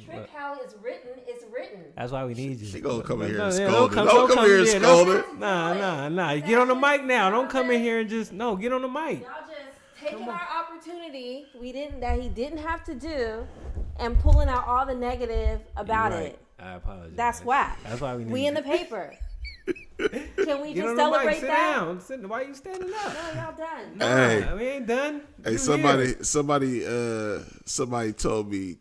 S3: Trick how it's written. It's written.
S1: That's why we need you.
S2: She gonna come in here and scold her.
S1: Don't
S2: come here and scold her.
S1: Nah. You get on the mic now. Don't come in here and just get on the mic.
S3: Y'all just taking our opportunity. That he didn't have to do, and pulling out all the negative about it.
S1: I apologize.
S3: That's whack.
S1: That's why we need.
S3: We in the paper. Can we
S1: Get
S3: just
S1: on
S3: celebrate
S1: the mic.
S3: that?
S1: Sit down. Why are you standing up?
S3: No, y'all done.
S2: Hey,
S1: we ain't done.
S2: Hey, somebody told me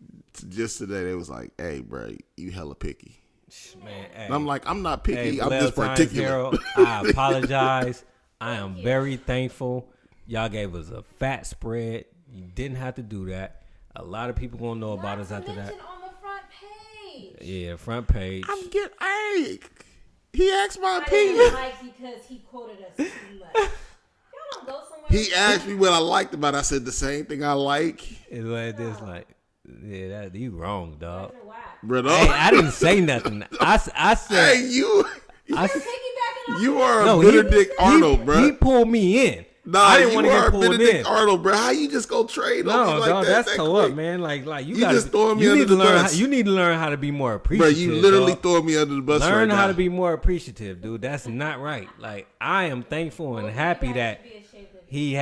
S2: just today. They was like, "Hey, bro, you hella picky."
S1: Man, hey.
S2: And I'm like, I'm not picky.
S1: Hey,
S2: I'm just particular.
S1: I apologize. I am very thankful. Y'all gave us a fat spread. You didn't have to do that. A lot of people gonna know about us after that.
S3: On the front page.
S1: Yeah, front page.
S2: He asked my
S3: I
S2: opinion.
S3: didn't like because he quoted us too much. Y'all don't go somewhere.
S2: He asked me what I liked about it. I said the same thing I like.
S1: It's like this, like, yeah, that you wrong, dog.
S2: Brother.
S1: Hey, I didn't say nothing. I said,
S2: Hey, you
S3: You're piggybacking on
S2: You are a
S1: No,
S2: Benedict Arnold, bro.
S1: He pulled me in.
S2: Nah,
S1: I didn't
S2: you
S1: want to
S2: are
S1: get pulled
S2: Benedict
S1: in.
S2: Arnold, bro. How you just go trade on me
S1: No,
S2: like
S1: dog,
S2: that?
S1: that's
S2: that
S1: toe
S2: quick?
S1: up, man. Like you
S2: You
S1: gotta,
S2: just throwing me
S1: you
S2: under
S1: need to
S2: the
S1: learn.
S2: bus.
S1: You need to learn how to be more
S2: Bro,
S1: appreciative.
S2: you literally
S1: dog.
S2: throwing me under the bus
S1: Learn
S2: right
S1: how
S2: now.
S1: to be more appreciative, dude. That's not right. Like I am thankful and happy that he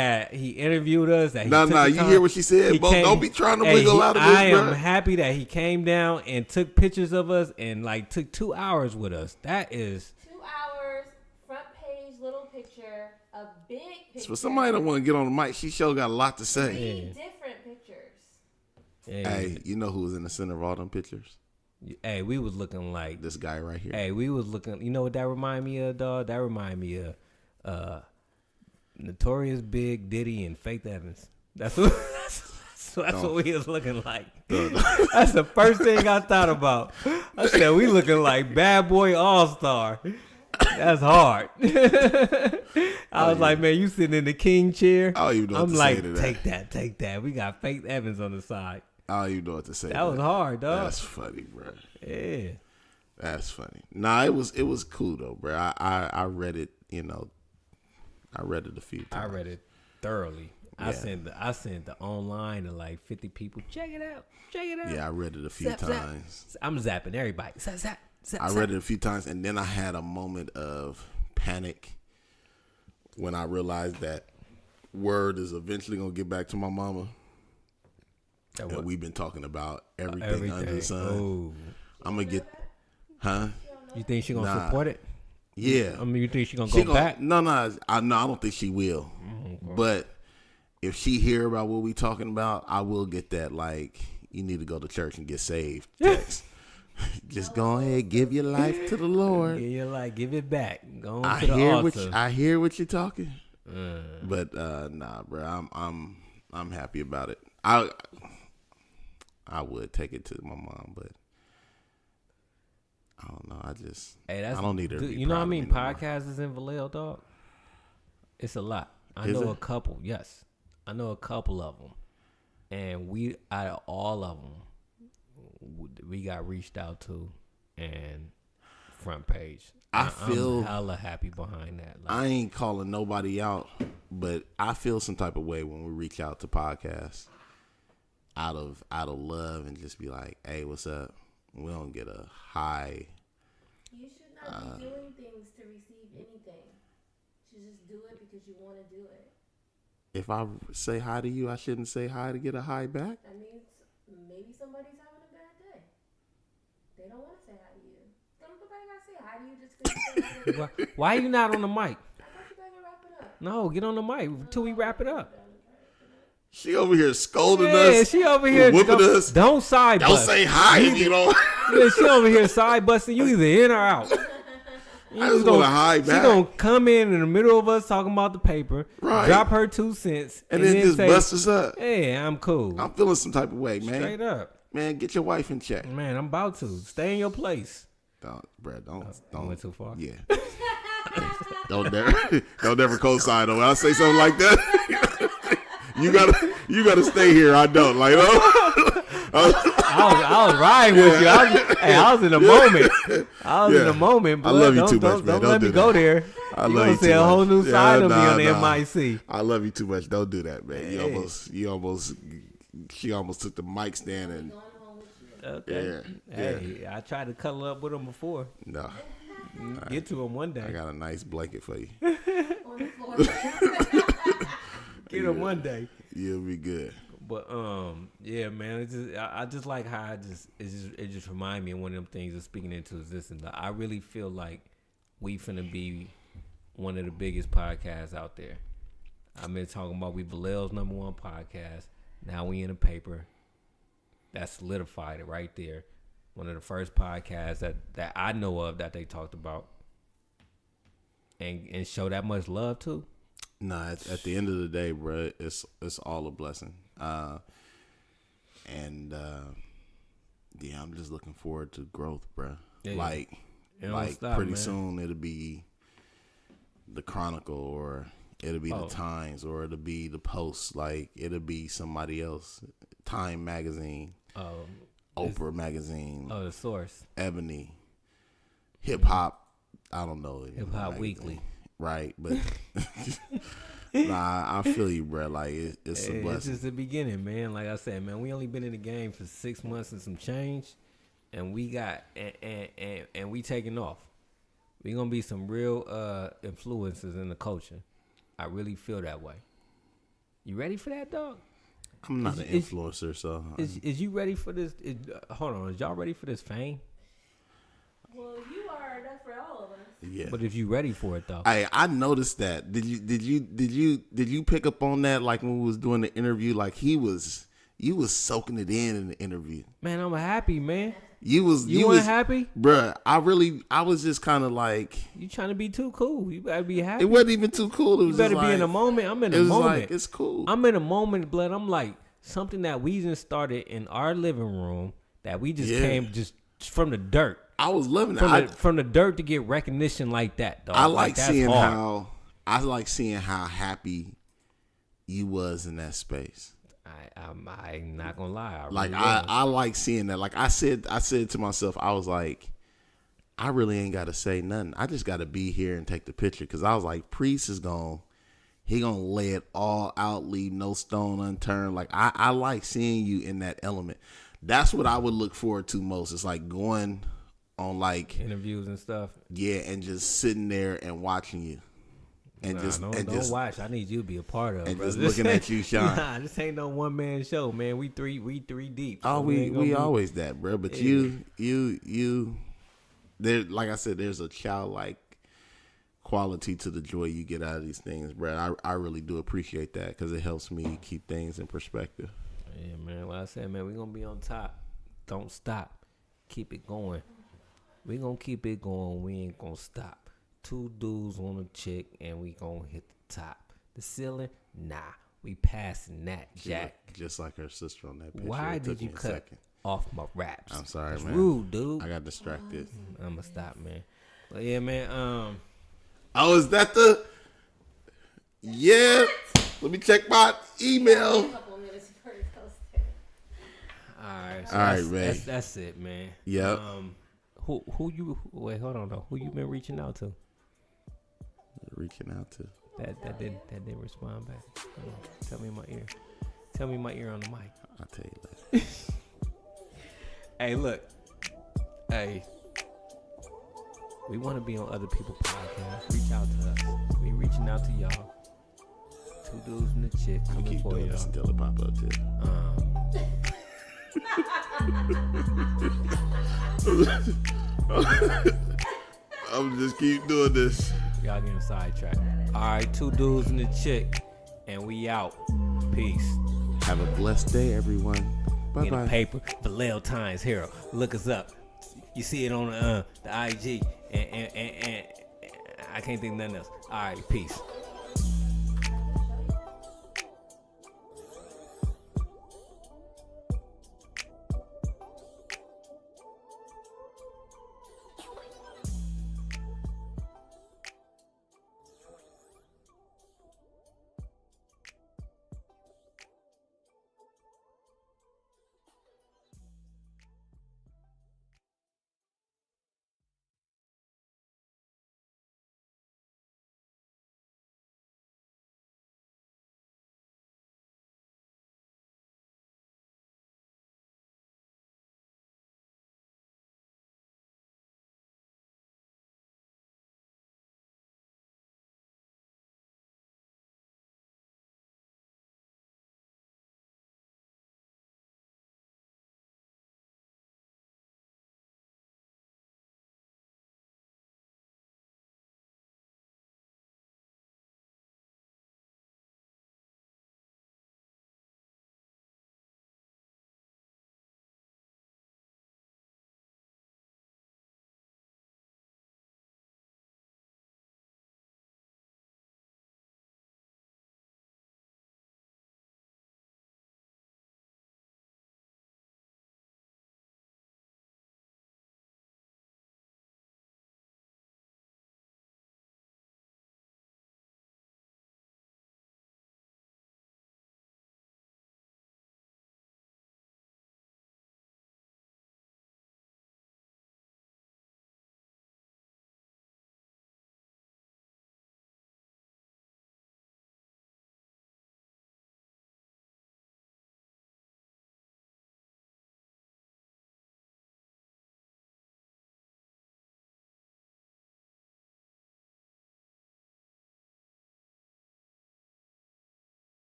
S1: interviewed us. That he
S2: Nah,
S1: took
S2: nah,
S1: the
S2: you
S1: time.
S2: hear what she said?
S1: He
S2: Bo,
S1: came-
S2: don't be trying to
S1: Hey,
S2: wiggle out of this,
S1: I
S2: bro.
S1: am happy that he came down and took pictures of us and like took 2 hours with us. That is
S3: 2 hours, front page, little picture, a big picture.
S2: For somebody that want to get on the mic, she sure got a lot to say.
S3: 3
S1: Yeah.
S3: different pictures.
S2: Hey, you know who was in the center of all them pictures?
S1: Hey, we was looking like
S2: This guy right here.
S1: Hey, we was looking. You know what that remind me of, dog? That remind me of Notorious Big, Diddy, and Faith Evans. That's what. That's what we was looking like. That's the first thing I thought about. I said we looking like Bad Boy All Star. That's hard. I was like, man, you sitting in the king chair.
S2: I don't even know what
S1: I'm
S2: to
S1: like,
S2: say to that.
S1: take that. We got Faith Evans on the side.
S2: I don't even know what to say.
S1: That was hard, dog.
S2: That's funny, bro.
S1: Yeah.
S2: That's funny. Nah, it was cool though, bro. I read it. You know, I read it a few times.
S1: I read it thoroughly. I
S2: Yeah.
S1: sent the online to like 50 people. Check it out.
S2: Yeah, I read it a few
S1: Zap, zap.
S2: times.
S1: I'm zapping everybody. Zap, zap, zap,
S2: I
S1: zap.
S2: read it a few times, and then I had a moment of panic when I realized that word is eventually gonna get back to my mama.
S1: That
S2: And
S1: what?
S2: we've been talking about everything under the sun.
S1: Oh.
S2: I'm gonna get, huh?
S1: You think she gonna
S2: Nah.
S1: support it?
S2: Yeah.
S1: I mean, you think she gonna
S2: She
S1: go back?
S2: No, I don't think she will. But if she hear about what we talking about, I will get that. Like, you need to go to church and get saved. Text. Just go ahead, give your life to the Lord.
S1: Yeah, you're like, give it back. Go on
S2: I
S1: to the
S2: hear
S1: altar.
S2: I hear what you're talking. But nah, bro, I'm happy about it. I would take it to my mom, but I don't know.
S1: Hey,
S2: I don't need her to
S1: dude,
S2: be
S1: you know
S2: proud
S1: how
S2: of
S1: many
S2: me no more.
S1: podcasts is in Vallejo, dog? It's a lot. I
S2: Is
S1: know
S2: it?
S1: a couple. Yes, I know a couple of them, and we out of all of them, we got reached out to, and front page.
S2: I feel-
S1: I'm hella happy behind that. Like,
S2: I ain't calling nobody out, but I feel some type of way when we reach out to podcasts out of love and just be like, hey, what's up? We don't get a high.
S3: You should not be doing things to receive anything. You should just do it because you want to do it.
S2: If I say hi to you, I shouldn't say hi to get a high back.
S3: That means maybe somebody's having a bad day. They don't want to say hi to you. Nobody got to say hi to you just because you say hi to them.
S1: why you not on the mic?
S3: I thought you guys were wrapping up.
S1: No, get on the mic until we wrap it up.
S2: She over here scolding
S1: Yeah,
S2: us.
S1: she over here
S2: whooping us.
S1: Don't side
S2: Don't
S1: bust.
S2: say hi if you don't.
S1: Yeah, she over here side busting. You either in or out. You
S2: I just want a high
S1: She
S2: back.
S1: gonna come in the middle of us talking about the paper,
S2: Right.
S1: drop her 2 cents,
S2: And then just
S1: say,
S2: bust us up.
S1: "Hey, I'm cool."
S2: I'm feeling some type of way, man.
S1: Straight up,
S2: Man, get your wife in check.
S1: man. I'm about to stay in your place.
S2: Don't, bro, don't.
S1: Went too far.
S2: Yeah. don't never co-sign on. When I say something like that, you gotta stay here. I don't like.
S1: I was riding with you. I was in the moment. I was in the moment.
S2: I
S1: But
S2: love you
S1: don't,
S2: too
S1: don't,
S2: much, man.
S1: Don't let
S2: Don't
S1: me
S2: do
S1: go
S2: that.
S1: there.
S2: I
S1: You
S2: love
S1: gonna
S2: you
S1: see
S2: too
S1: a whole
S2: much.
S1: new side of me on the
S2: Nah.
S1: MIC.
S2: I love you too much. Don't do that, man.
S1: Hey.
S2: She almost took the mic stand and
S3: Going home with you.
S1: Okay.
S2: Yeah,
S1: Hey, I tried to cuddle up with him before.
S2: no.
S1: Get to him one day.
S2: I got a nice blanket for you.
S3: On the floor.
S1: Get him one day.
S2: You'll be good.
S1: But yeah, man. It's just, I just like how it just remind me of one of them things of speaking into existence. I really feel like we finna be one of the biggest podcasts out there. I've been talking about we Vallejo's #1 podcast. Now we in the paper. That solidified it right there. One of the first podcasts that I know of that they talked about and show that much love to.
S2: Nah, at the end of the day, bro, it's all a blessing. Yeah, I'm just looking forward to growth, bro.
S1: Yeah.
S2: Like
S1: It don't stop,
S2: pretty
S1: man.
S2: soon it'll be the Chronicle or it'll be the
S1: Oh.
S2: Times or it'll be the Post. Like it'll be somebody else. Time magazine, Oprah magazine,
S1: Oh, the source.
S2: Ebony, hip hop I don't know.
S1: Hip Hop Weekly.
S2: Right, but nah, I feel you, bro. Like it's a blessing.
S1: It's just the beginning, man. Like I said, man, we only been in the game for 6 months and some change, and we got and we taking off. We gonna be some real influences in the culture. I really feel that way. You ready for that, dog?
S2: I'm not an influencer, so
S1: is you ready for this? Hold on, is y'all ready for this fame?
S3: Well, you are enough for all of us.
S2: yeah.
S1: But if you ready for it, though,
S2: I noticed that. Did you pick up on that? Like when we was doing the interview, like you was soaking it in the interview.
S1: man, I'm happy, man.
S2: You was
S1: happy,
S2: bruh. I was just kind of like,
S1: you trying to be too cool. You better be happy.
S2: it wasn't even too cool. It was
S1: You better
S2: just
S1: be
S2: like,
S1: in the moment. I'm in
S2: it
S1: the
S2: was
S1: moment.
S2: like, it's cool.
S1: I'm in a moment, blood. I'm like something that we just started in our living room that we just came just from the dirt.
S2: I was loving it.
S1: From the dirt to get recognition like that, dog.
S2: I like
S1: that's
S2: seeing
S1: hard.
S2: how happy you was in that space.
S1: I'm not gonna lie.
S2: I like seeing that. Like I said to myself, I was like, I really ain't got to say nothing. I just got to be here and take the picture. Cause I was like, Priest is he gonna lay it all out, leave no stone unturned. Like I like seeing you in that element. That's what I would look forward to most. It's like going on like
S1: interviews and stuff.
S2: Yeah, and just sitting there and watching you. And
S1: don't watch. I need you to be a part of it.
S2: And
S1: brother.
S2: just looking at you shine.
S1: Nah, this ain't no one man show, man. We three deep.
S2: Oh,
S1: So
S2: we always that, bro. But you, there. Like I said, there's a childlike quality to the joy you get out of these things, bro. I really do appreciate that because it helps me keep things in perspective.
S1: Yeah, man. Like I said, man, we gonna be on top. Don't stop. Keep it going. We gonna keep it going. We ain't gonna stop. 2 dudes on a chick, and we gonna hit the top. The ceiling, nah, we passing that, Jack.
S2: Just like her sister on that picture.
S1: Why did you cut off my raps?
S2: I'm sorry,
S1: That's
S2: man.
S1: rude, dude.
S2: I got distracted.
S1: I'ma stop, man. But yeah, man.
S2: Oh, is that the? Yeah. Let me check my email.
S3: A couple minutes before it goes there.
S1: All
S2: right,
S1: that's,
S2: man.
S1: That's it, man.
S2: Yep.
S1: Who you? Wait, hold on though. Who you been reaching out to?
S2: Reaching out to.
S1: That didn't respond back. Tell me in my ear. Tell me in my ear on the mic.
S2: I'll tell you later.
S1: Hey, look. Hey. We want to be on other people's podcasts. Reach out to us. We reaching out to y'all. 2 dudes and a chick
S2: You
S1: coming
S2: keep
S1: for
S2: doing
S1: y'all.
S2: this until it pop up too. I'm just keep doing this.
S1: Y'all getting sidetracked. All right, 2 dudes and a chick, and we out. Peace.
S2: Have a blessed day, everyone. Bye
S1: In
S2: bye.
S1: the paper, Vallejo Times Hero. Look us up. You see it on the IG, and I can't think of nothing else. All right, peace.